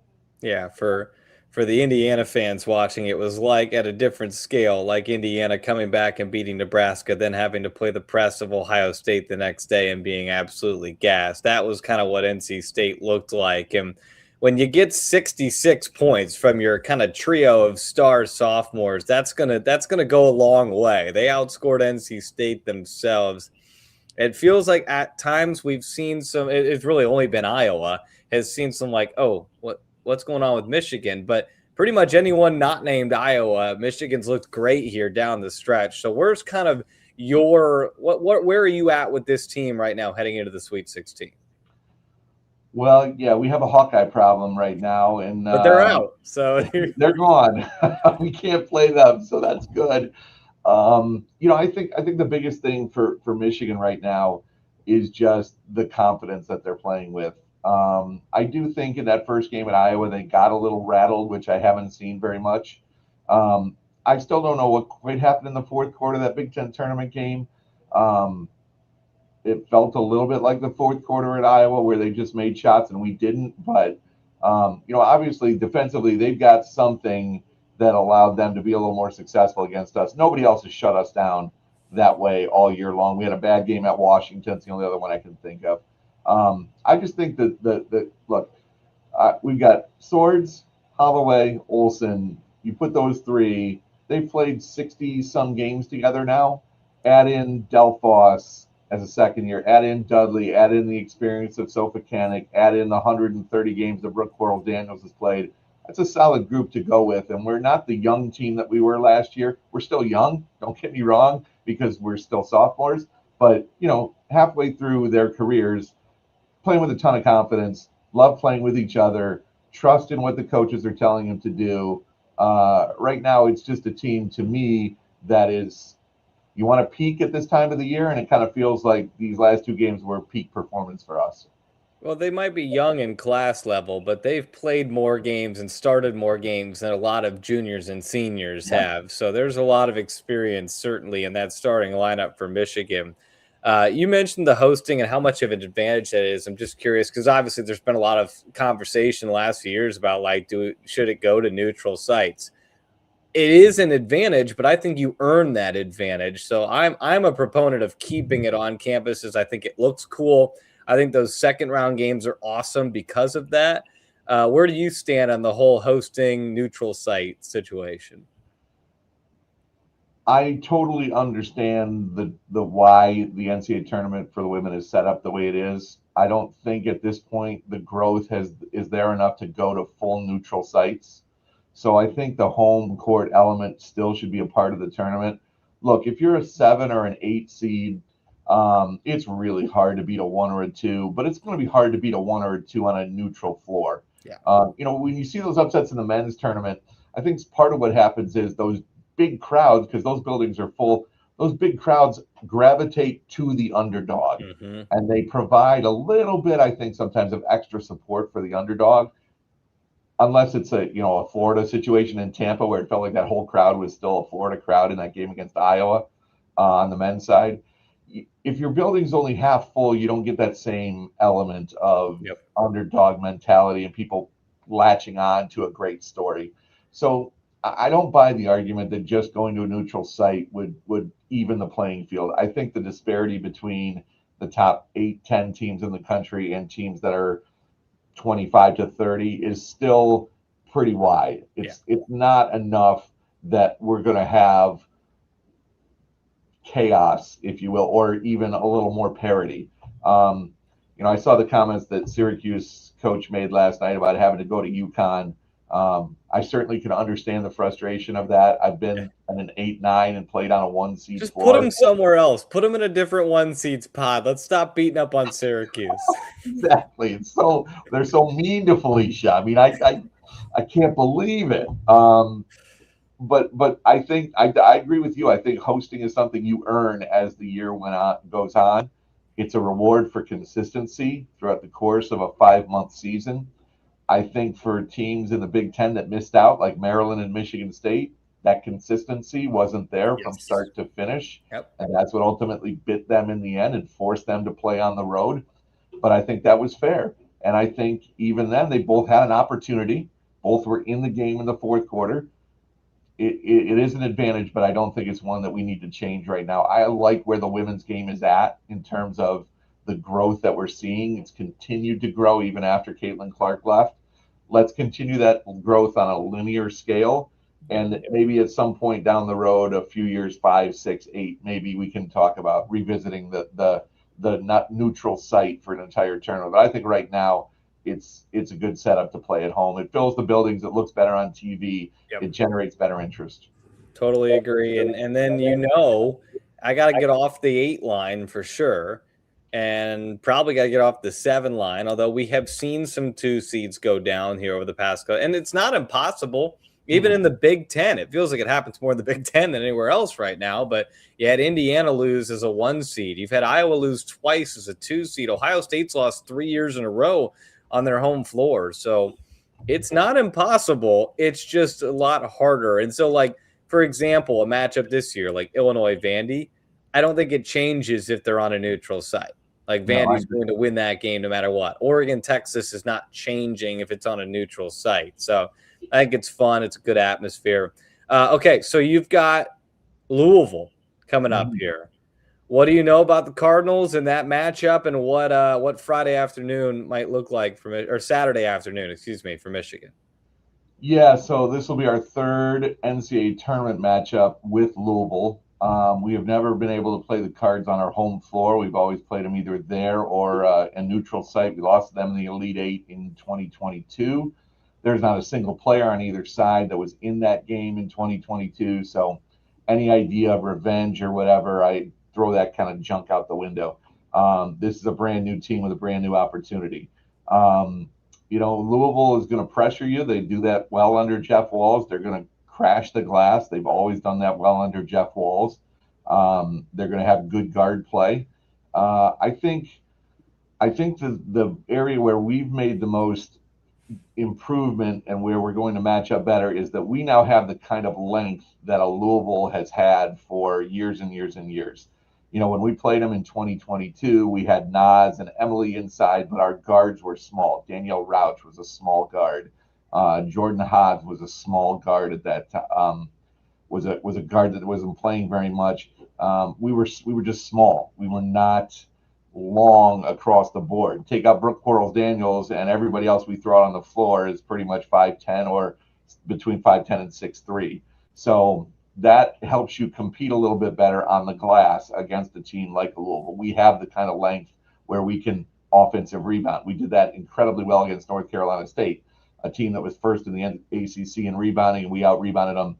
Yeah, for the Indiana fans watching, it was like at a different scale, like Indiana coming back and beating Nebraska, then having to play the press of Ohio State the next day and being absolutely gassed. That was kind of what NC State looked like. And when you get 66 points from your kind of trio of star sophomores, that's gonna go a long way. They outscored NC State themselves. It feels like at times we've seen some. It's really only been Iowa has seen some like, oh, what's going on with Michigan? But pretty much anyone not named Iowa, Michigan's looked great here down the stretch. So where's kind of where are you at with this team right now heading into the Sweet 16? Well, yeah, we have a Hawkeye problem right now, and but they're out, so they're gone. We can't play them, so that's good. I think the biggest thing for Michigan right now is just the confidence that they're playing with. I do think in that first game at Iowa, they got a little rattled, which I haven't seen very much. I still don't know what quite happened in the fourth quarter of that Big Ten tournament game. It felt a little bit like the fourth quarter at Iowa where they just made shots and we didn't. But, obviously defensively, they've got something that allowed them to be a little more successful against us. Nobody else has shut us down that way all year long. We had a bad game at Washington. It's the only other one I can think of. I just think that look, we've got Swords, Holloway, Olson. You put those three, they've played 60-some games together now. Add in Delphos as a second year, add in Dudley, add in the experience of Sofa Kanik, add in the 130 games that Brooke Quarles-Daniels has played. That's a solid group to go with. And we're not the young team that we were last year. We're still young, don't get me wrong, because we're still sophomores. But, halfway through their careers, playing with a ton of confidence, love playing with each other, trust in what the coaches are telling them to do. Right now, it's just a team, to me, that is, you want to peak at this time of the year, and it kind of feels like these last two games were peak performance for us. Well, they might be young in class level, but they've played more games and started more games than a lot of juniors and seniors have. So there's a lot of experience, certainly, in that starting lineup for Michigan. You mentioned the hosting and how much of an advantage that is. I'm just curious because obviously there's been a lot of conversation the last few years about like, should it go to neutral sites? It is an advantage, but I think you earn that advantage. So I'm a proponent of keeping it on campuses. I think it looks cool. I think those second round games are awesome because of that. Where do you stand on the whole hosting neutral site situation? I totally understand the why the NCAA tournament for the women is set up the way it is. I don't think at this point the growth is there enough to go to full neutral sites. So I think the home court element still should be a part of the tournament. Look, if you're a 7 or an 8 seed, it's really hard to beat a 1 or a 2, but it's going to be hard to beat a 1 or a 2 on a neutral floor. Yeah. When you see those upsets in the men's tournament, I think part of what happens is those big crowds, because those buildings are full, those big crowds gravitate to the underdog, and they provide a little bit, I think, sometimes of extra support for the underdog. Unless it's a Florida situation in Tampa where it felt like that whole crowd was still a Florida crowd in that game against Iowa on the men's side. If your building's only half full, you don't get that same element of underdog mentality and people latching on to a great story. So I don't buy the argument that just going to a neutral site would even the playing field. I think the disparity between the top 8-10 teams in the country and teams that are 25 to 30 is still pretty wide. It's not enough that we're going to have chaos, if you will, or even a little more parity. I saw the comments that Syracuse coach made last night about having to go to UConn. I certainly can understand the frustration of that. I've been in an 8-9 and played on a 1 seed Just floor. put them somewhere else. Put them in a different 1 seed pod. Let's stop beating up on Syracuse. Exactly. They're so mean to Felicia. I mean, I can't believe it. But I think I agree with you. I think hosting is something you earn as the year goes on. It's a reward for consistency throughout the course of a 5-month season. I think for teams in the Big Ten that missed out, like Maryland and Michigan State, that consistency wasn't there from start to finish. And that's what ultimately bit them in the end and forced them to play on the road. But I think that was fair. And I think even then, they both had an opportunity. Both were in the game in the fourth quarter. It is an advantage, but I don't think it's one that we need to change right now. I like where the women's game is at in terms of the growth that we're seeing. It's continued to grow even after Caitlin Clark left. Let's continue that growth on a linear scale. And maybe at some point down the road, a few years, 5, 6, 8, maybe we can talk about revisiting the not neutral site for an entire tournament. But I think right now it's a good setup to play at home. It fills the buildings. It looks better on TV. It generates better interest. Totally agree. And then, I got to get off the 8 line for sure. And probably got to get off the 7 line, although we have seen some 2 seeds go down here over the past couple. And it's not impossible. Even in the Big Ten, it feels like it happens more in the Big Ten than anywhere else right now. But you had Indiana lose as a 1 seed. You've had Iowa lose twice as a 2 seed. Ohio State's lost 3 years in a row on their home floor. So it's not impossible. It's just a lot harder. And so, like, for example, a matchup this year, like Illinois-Vandy, I don't think it changes if they're on a neutral site. Like Vandy's going to win that game no matter what. Oregon-Texas is not changing if it's on a neutral site. So I think it's fun. It's a good atmosphere. Okay, so you've got Louisville coming up here. What do you know about the Cardinals and that matchup, and what Friday afternoon might look like or Saturday afternoon, for Michigan? Yeah, so this will be our 3rd NCAA tournament matchup with Louisville. We have never been able to play the Cards on our home floor. We've always played them either there or a neutral site. We lost them in the Elite 8 in 2022. There's not a single player on either side that was in that game in 2022. So any idea of revenge or whatever, I throw that kind of junk out the window. This is a brand new team with a brand new opportunity. Louisville is going to pressure you. They do that well under Jeff Walz. They're going to crash the glass. They've always done that well under Jeff Walz. They're going to have good guard play. I think the area where we've made the most improvement and where we're going to match up better is that we now have the kind of length that a Louisville has had for years and years and years. When we played them in 2022, we had Nas and Emily inside, but our guards were small. Danielle Rauch was a small guard. Jordan Hodge was a small guard at that time. Was a guard that wasn't playing very much. We were just small. We were not long across the board. Take out Brooke Quarles Daniels, and everybody else we throw out on the floor is pretty much 5'10" or between 5'10" and 6'3". So that helps you compete a little bit better on the glass against a team like Louisville. We have the kind of length where we can offensive rebound. We did that incredibly well against North Carolina State, a team that was first in the ACC in rebounding, and we out-rebounded them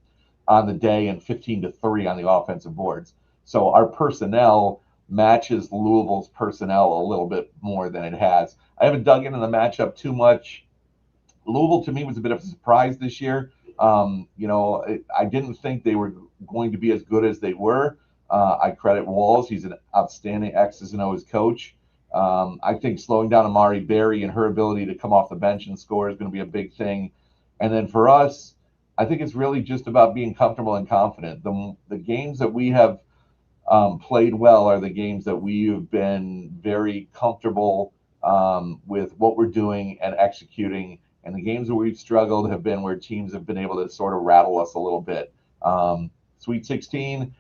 on the day and 15-3 on the offensive boards. So our personnel matches Louisville's personnel a little bit more than it has. I haven't dug into the matchup too much. Louisville, to me, was a bit of a surprise this year. I didn't think they were going to be as good as they were. I credit Walls. He's an outstanding X's and O's coach. I think slowing down Amari Berry and her ability to come off the bench and score is going to be a big thing. And then for us, I think it's really just about being comfortable and confident. The games that we have played well are the games that we have been very comfortable with what we're doing and executing. And the games where we've struggled have been where teams have been able to sort of rattle us a little bit. Sweet 16,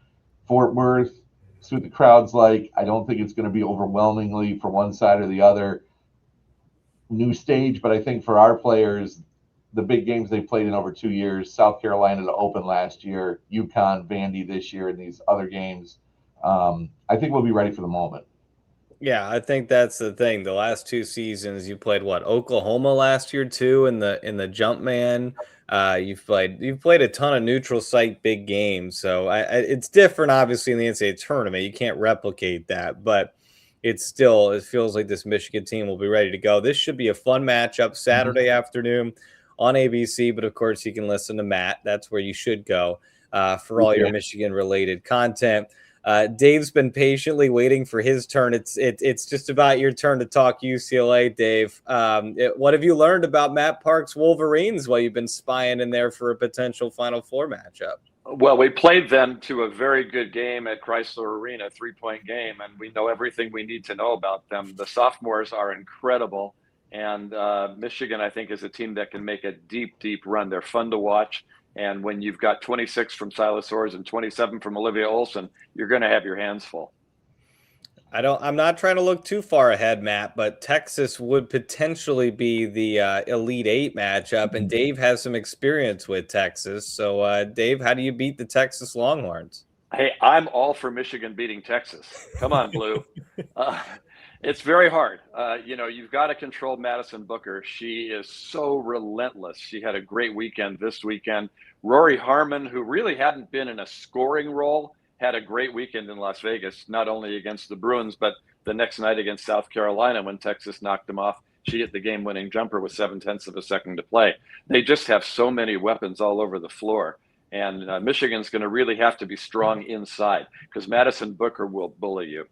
Fort Worth, see what the crowd's like. I don't think it's going to be overwhelmingly for one side or the other. New stage, but I think for our players, the big games they played in over 2 years, South Carolina to open last year, UConn, Vandy this year, and these other games, I think we'll be ready for the moment. Yeah, I think that's the thing. The last 2 seasons, you played Oklahoma last year too in the jump man. You've played a ton of neutral site big games. So it's different, obviously, in the NCAA tournament. You can't replicate that, but it feels like this Michigan team will be ready to go. This should be a fun matchup Saturday afternoon on ABC. But of course, you can listen to Matt. That's where you should go for all your Michigan related content. Dave's been patiently waiting for his turn. It's just about your turn to talk UCLA, Dave. What have you learned about Matt Park's Wolverines while you've been spying in there for a potential Final Four matchup? Well, we played them to a very good game at Chrysler Arena, 3-point game, and we know everything we need to know about them. The sophomores are incredible, and Michigan, I think, is a team that can make a deep, deep run. They're fun to watch. And when you've got 26 from Silas Ors and 27 from Olivia Olson, you're going to have your hands full. I'm not trying to look too far ahead, Matt, but Texas would potentially be the Elite Eight matchup, and Dave has some experience with Texas. So, Dave, how do you beat the Texas Longhorns? Hey, I'm all for Michigan beating Texas. Come on, Blue. It's very hard. You've got to control Madison Booker. She is so relentless. She had a great weekend this weekend. Rory Harmon, who really hadn't been in a scoring role, had a great weekend in Las Vegas, not only against the Bruins, but the next night against South Carolina when Texas knocked them off. She hit the game-winning jumper with 0.7 of a second to play. They just have so many weapons all over the floor. And Michigan's going to really have to be strong inside because Madison Booker will bully you.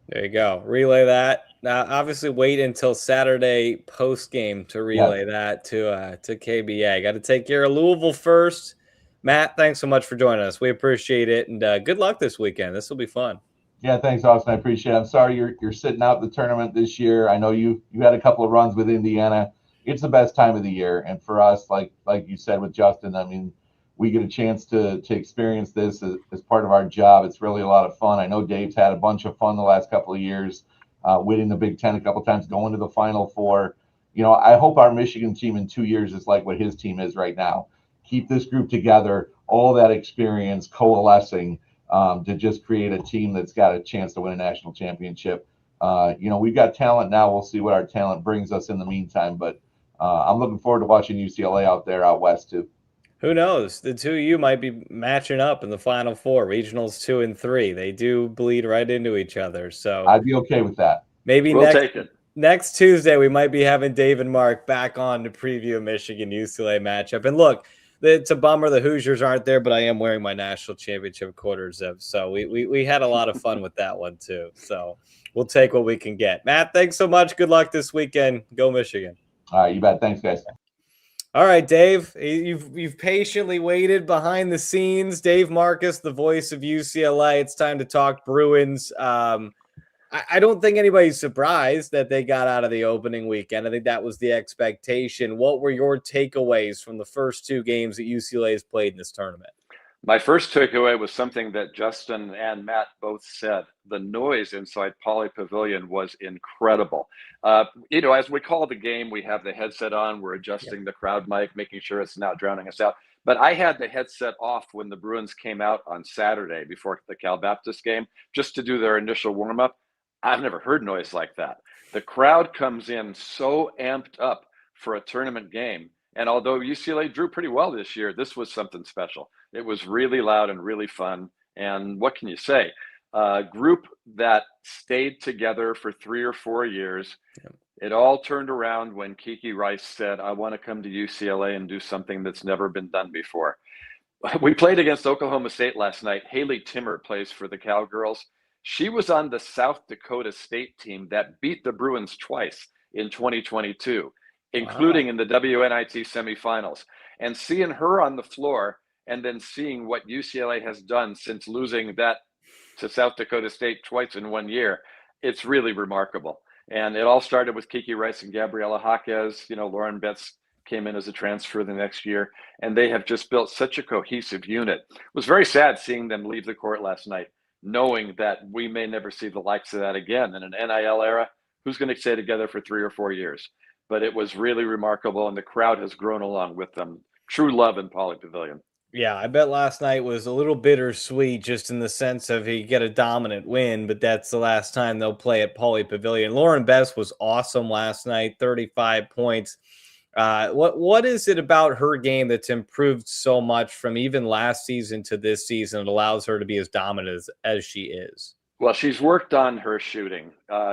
There you go. Relay that. Now, obviously, wait until Saturday post game to relay that to KBA. Got to take care of Louisville first. Matt, thanks so much for joining us. We appreciate it, and good luck this weekend. This will be fun. Yeah, thanks, Austin. I appreciate it. I'm sorry you're sitting out the tournament this year. I know you had a couple of runs with Indiana. It's the best time of the year, and for us, like you said with Justin, I mean, we get a chance to experience this as part of our job. It's really a lot of fun. I know Dave's had a bunch of fun the last couple of years, winning the Big Ten a couple of times, going to the Final Four. I hope our Michigan team in 2 years is like what his team is right now. Keep this group together, all that experience coalescing to just create a team that's got a chance to win a national championship. We've got talent now. We'll see what our talent brings us in the meantime. But I'm looking forward to watching UCLA out west too. Who knows? The two of you might be matching up in the Final Four, regionals 2 and 3. They do bleed right into each other. So I'd be okay with that. Maybe we'll take it. Next Tuesday, we might be having Dave and Mark back on to preview a Michigan-UCLA matchup. And look, it's a bummer the Hoosiers aren't there, but I am wearing my national championship quarters. So we had a lot of fun with that one too. So we'll take what we can get. Matt, thanks so much. Good luck this weekend. Go Michigan. All right, you bet. Thanks, guys. All right, Dave, you've patiently waited behind the scenes. Dave Marcus, the voice of UCLA. It's time to talk Bruins. I don't think anybody's surprised that they got out of the opening weekend. I think that was the expectation. What were your takeaways from the first two games that UCLA has played in this tournament? My first takeaway was something that Justin and Matt both said. The noise inside Pauley Pavilion was incredible. As we call the game, we have the headset on, we're adjusting the crowd mic, making sure it's not drowning us out. But I had the headset off when the Bruins came out on Saturday before the Cal Baptist game, just to do their initial warm-up. I've never heard noise like that. The crowd comes in so amped up for a tournament game. And although UCLA drew pretty well this year, this was something special. It was really loud and really fun. And what can you say? A group that stayed together for 3 or 4 years. Yeah. It all turned around when Kiki Rice said, I want to come to UCLA and do something that's never been done before. We played against Oklahoma State last night. Haley Timmer plays for the Cowgirls. She was on the South Dakota State team that beat the Bruins twice in 2022. Including in the WNIT semifinals. And seeing her on the floor and then seeing what UCLA has done since losing that to South Dakota State twice in 1 year, it's really remarkable. And it all started with Kiki Rice and Gabriela Jaquez. Lauren Betts came in as a transfer the next year, and they have just built such a cohesive unit. It was very sad seeing them leave the court last night, knowing that we may never see the likes of that again in an NIL era. Who's going to stay together for 3 or 4 years? But it was really remarkable, and the crowd has grown along with them. True love in Pauley Pavilion. Yeah, I bet last night was a little bittersweet just in the sense of he get a dominant win, but that's the last time they'll play at Pauley Pavilion. Lauren Betts was awesome last night, 35 points. What is it about her game that's improved so much from even last season to this season that allows her to be as dominant as she is? Well, she's worked on her shooting.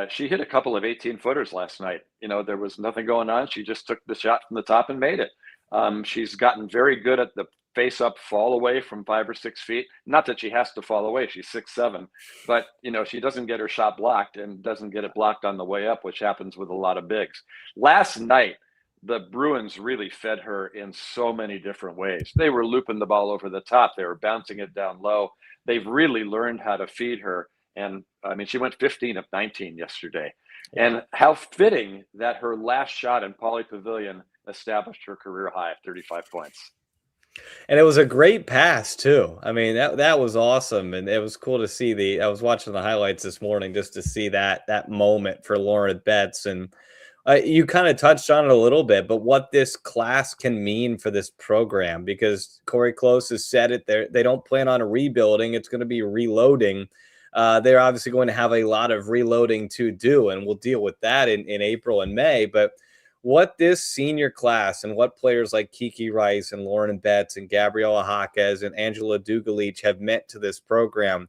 She hit a couple of 18-footers last night. There was nothing going on. She just took the shot from the top and made it. She's gotten very good at the face-up fall away from 5 or 6 feet. Not that she has to fall away. She's 6'7", but she doesn't get her shot blocked and doesn't get it blocked on the way up, which happens with a lot of bigs. Last night, the Bruins really fed her in so many different ways. They were looping the ball over the top. They were bouncing it down low. They've really learned how to feed her. And I mean, she went 15 of 19 yesterday. Yeah. And how fitting that her last shot in Pauley Pavilion established her career high of 35 points. And it was a great pass too. I mean, that was awesome. And it was cool to see I was watching the highlights this morning just to see that moment for Lauren Betts. And you kind of touched on it a little bit, but what this class can mean for this program, because Corey Close has said it there. They don't plan on rebuilding. It's going to be reloading. They're obviously going to have a lot of reloading to do, and we'll deal with that in April and May. But what this senior class and what players like Kiki Rice and Lauren Betts and Gabriela Jaquez and Angela Dugalich have meant to this program.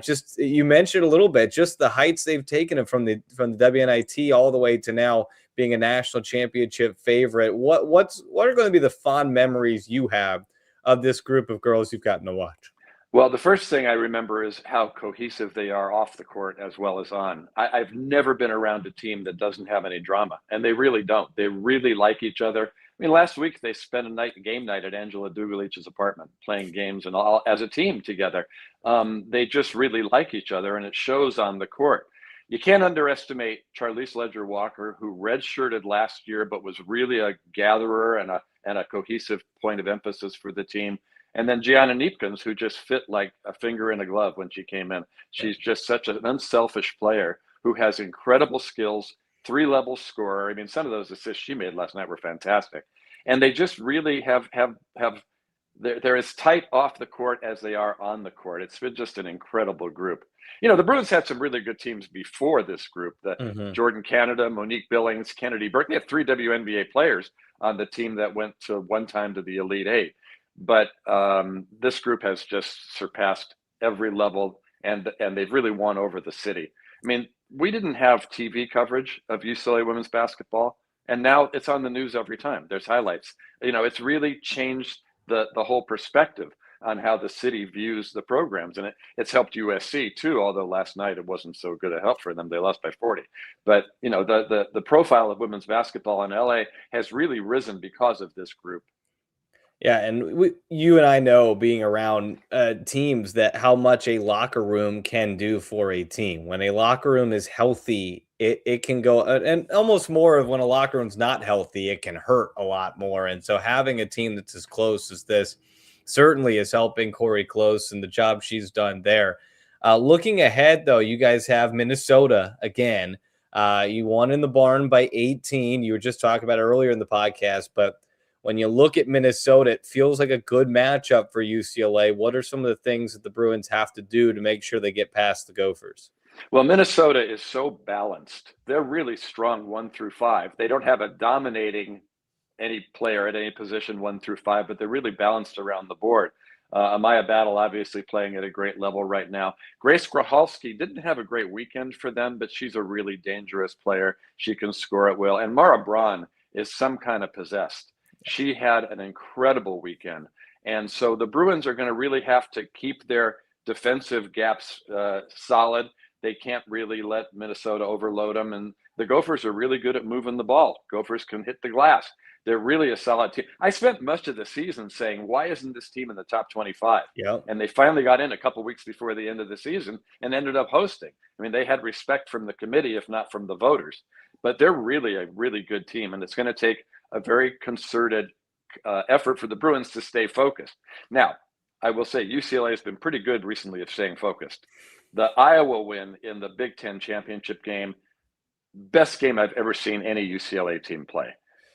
Just you mentioned a little bit, just the heights they've taken from the WNIT all the way to now being a national championship favorite. What are going to be the fond memories you have of this group of girls you've gotten to watch? Well, the first thing I remember is how cohesive they are off the court as well as on. I've never been around a team that doesn't have any drama, and they really don't. They really like each other. I mean, last week they spent a game night at Angela Dugalich's apartment playing games and all as a team together. They just really like each other, and it shows on the court. You can't underestimate Charlize Ledger-Walker, who redshirted last year but was really a gatherer and a cohesive point of emphasis for the team. And then Gianna Neepkins, who just fit like a finger in a glove when she came in. She's just such an unselfish player who has incredible skills, 3-level scorer. I mean, some of those assists she made last night were fantastic. And they just really they're as tight off the court as they are on the court. It's been just an incredible group. The Bruins had some really good teams before this group. Jordan Canada, Monique Billings, Kennedy Burke. They had 3 WNBA players on the team that went to one time to the Elite Eight. But this group has just surpassed every level, and they've really won over the city. I mean, we didn't have TV coverage of UCLA women's basketball, and now it's on the news every time. There's highlights. It's really changed the whole perspective on how the city views the programs. And it's helped USC too, although last night it wasn't so good a help for them. They lost by 40. But, you know, the profile of women's basketball in LA has really risen because of this group. Yeah, and you and I know, being around teams, that how much a locker room can do for a team. When a locker room is healthy, it can go, and almost more of when a locker room's not healthy, it can hurt a lot more. And so having a team that's as close as this certainly is helping Corey Close and the job she's done there. Looking ahead, though, you guys have Minnesota again. You won in the barn by 18. You were just talking about it earlier in the podcast, but when you look at Minnesota, it feels like a good matchup for UCLA. What are some of the things that the Bruins have to do to make sure they get past the Gophers? Well, Minnesota is so balanced. They're really strong 1 through 5. They don't have a dominating any player at any position 1 through 5, but they're really balanced around the board. Amaya Battle obviously playing at a great level right now. Grace Grahalski didn't have a great weekend for them, but she's a really dangerous player. She can score at will. And Mara Braun is some kind of possessed. She had an incredible weekend. And so the Bruins are going to really have to keep their defensive gaps solid. They can't really let Minnesota overload them. And the Gophers are really good at moving the ball. Gophers can hit the glass. They're really a solid team. I spent much of the season saying, why isn't this team in the top 25? Yeah. And they finally got in a couple of weeks before the end of the season and ended up hosting. I mean, they had respect from the committee, if not from the voters. But they're really a really good team. And it's going to take a very concerted effort for the Bruins to stay focused. Now, I will say UCLA has been pretty good recently at staying focused. The Iowa win in the Big Ten championship game, best game I've ever seen any UCLA team play.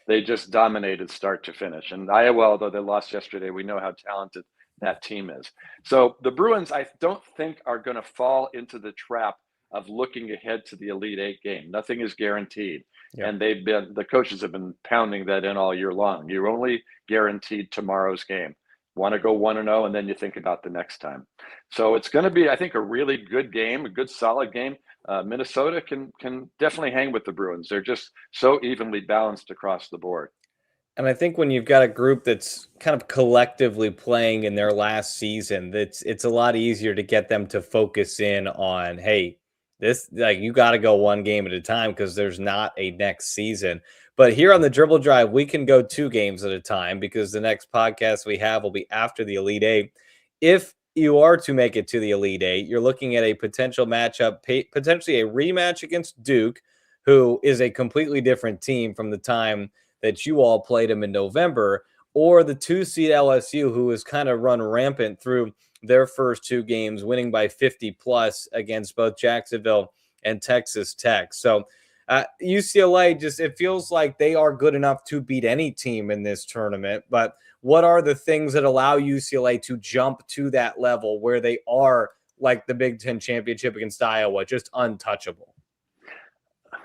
They just dominated start to finish. And Iowa, although they lost yesterday, we know how talented that team is. So the Bruins, I don't think, are going to fall into the trap of looking ahead to the Elite Eight game. Nothing is guaranteed. Yep. And the coaches have been pounding that in all year long. You're only guaranteed tomorrow's game. Want to go 1-0, and then you think about the next time. So it's going to be, I think, a really good game, a good solid game. Minnesota can definitely hang with the Bruins. They're just so evenly balanced across the board. And I think when you've got a group that's kind of collectively playing in their last season, it's a lot easier to get them to focus in on, hey, this, like, you got to go one game at a time because there's not a next season. But here on the Dribble Drive, we can go 2 games at a time because the next podcast we have will be after the Elite Eight. If you are to make it to the Elite Eight, you're looking at a potential matchup, potentially a rematch against Duke, who is a completely different team from the time that you all played them in November, or the 2-seed LSU, who has kind of run rampant through their first 2 games, winning by 50 plus against both Jacksonville and Texas Tech. So UCLA, just, it feels like they are good enough to beat any team in this tournament. But what are the things that allow UCLA to jump to that level where they are like the Big Ten championship against Iowa, just untouchable?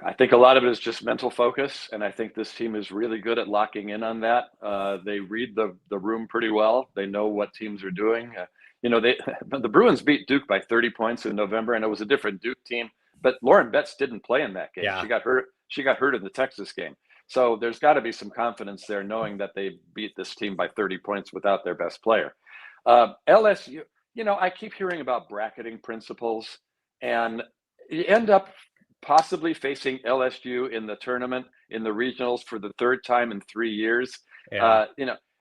I think a lot of it is just mental focus, and I think this team is really good at locking in on that. They read the room pretty well. They know what teams are doing. The Bruins beat Duke by 30 points in November, and it was a different Duke team. But Lauren Betts didn't play in that game. Yeah. She got hurt in the Texas game. So there's got to be some confidence there, knowing that they beat this team by 30 points without their best player. LSU, I keep hearing about bracketing principles, and you end up possibly facing LSU in the tournament, in the regionals, for the 3rd time in 3 years. Yeah.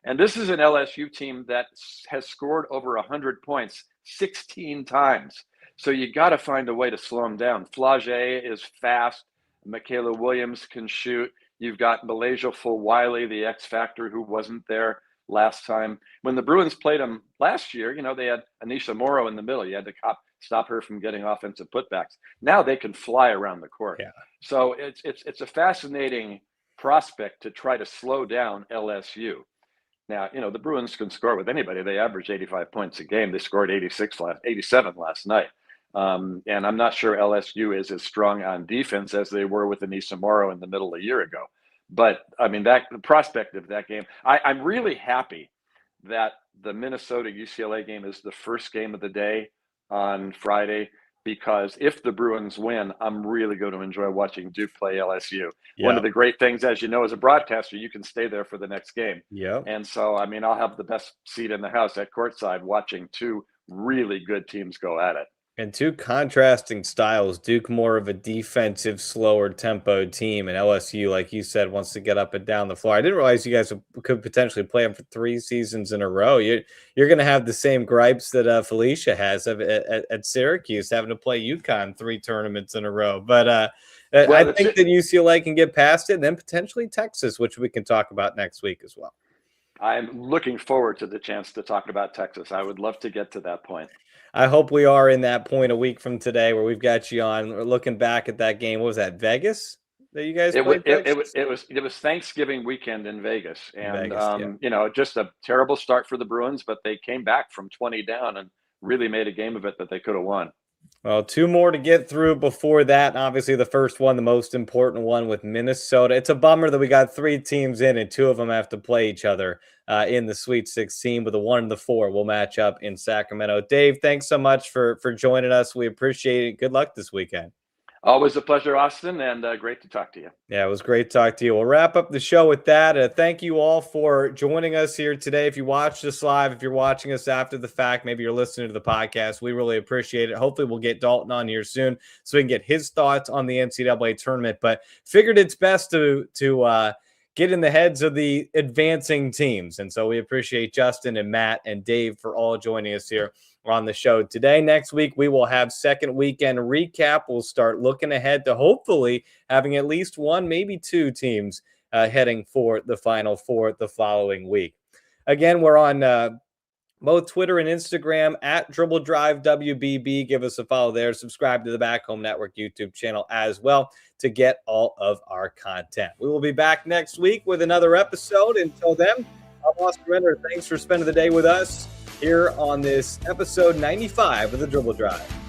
And this is an LSU team that has scored over 100 points 16 times. So you got to find a way to slow them down. Flage is fast. Michaela Williams can shoot. You've got Malaysia Fulwiley, the X Factor, who wasn't there last time. When the Bruins played them last year, they had Anisha Morrow in the middle. You had to stop her from getting offensive putbacks. Now they can fly around the court. Yeah. So it's a fascinating prospect to try to slow down LSU. Now, the Bruins can score with anybody. They average 85 points a game. They scored 87 last night. And I'm not sure LSU is as strong on defense as they were with Anisha Morrow in the middle a year ago. But, I mean, the prospect of that game, I'm really happy that the Minnesota-UCLA game is the first game of the day on Friday, because if the Bruins win, I'm really going to enjoy watching Duke play LSU. Yeah. One of the great things, as you know, as a broadcaster, you can stay there for the next game. Yeah. And so, I mean, I'll have the best seat in the house at courtside watching two really good teams go at it. And two contrasting styles. Duke more of a defensive, slower tempo team, and LSU, like you said, wants to get up and down the floor. I didn't realize you guys could potentially play them for 3 seasons in a row. You're going to have the same gripes that Felicia has at Syracuse, having to play UConn 3 tournaments in a row. But I think that UCLA can get past it, and then potentially Texas, which we can talk about next week as well. I'm looking forward to the chance to talk about Texas. I would love to get to that point. I hope we are in that point a week from today where we've got you on. We're looking back at that game. What was that, Vegas? That you guys played? It was Thanksgiving weekend in Vegas, and you know, just a terrible start for the Bruins, but they came back from 20 down and really made a game of it that they could have won. Well, 2 more to get through before that. And obviously, the first one, the most important one with Minnesota. It's a bummer that we got 3 teams in and 2 of them have to play each other in the Sweet 16. But the 1 and the 4 will match up in Sacramento. Dave, thanks so much for joining us. We appreciate it. Good luck this weekend. Always a pleasure, Austin, and great to talk to you. Yeah, it was great to talk to you. We'll wrap up the show with that. Thank you all for joining us here today. If you watched us live, if you're watching us after the fact, maybe you're listening to the podcast, we really appreciate it. Hopefully we'll get Dalton on here soon so we can get his thoughts on the NCAA tournament, but figured it's best to get in the heads of the advancing teams. And so we appreciate Justin and Matt and Dave for all joining us here on the show today. Next week, we will have second weekend recap. We'll start looking ahead to hopefully having at least 1, maybe 2 teams heading for the Final Four the following week. Again, we're on both Twitter and Instagram at Dribble Drive WBB. Give us a follow there. Subscribe to the Back Home Network YouTube channel as well to get all of our content. We will be back next week with another episode. Until then, I'm Austin Renner. Thanks for spending the day with us here on this episode 95 of the Dribble Drive.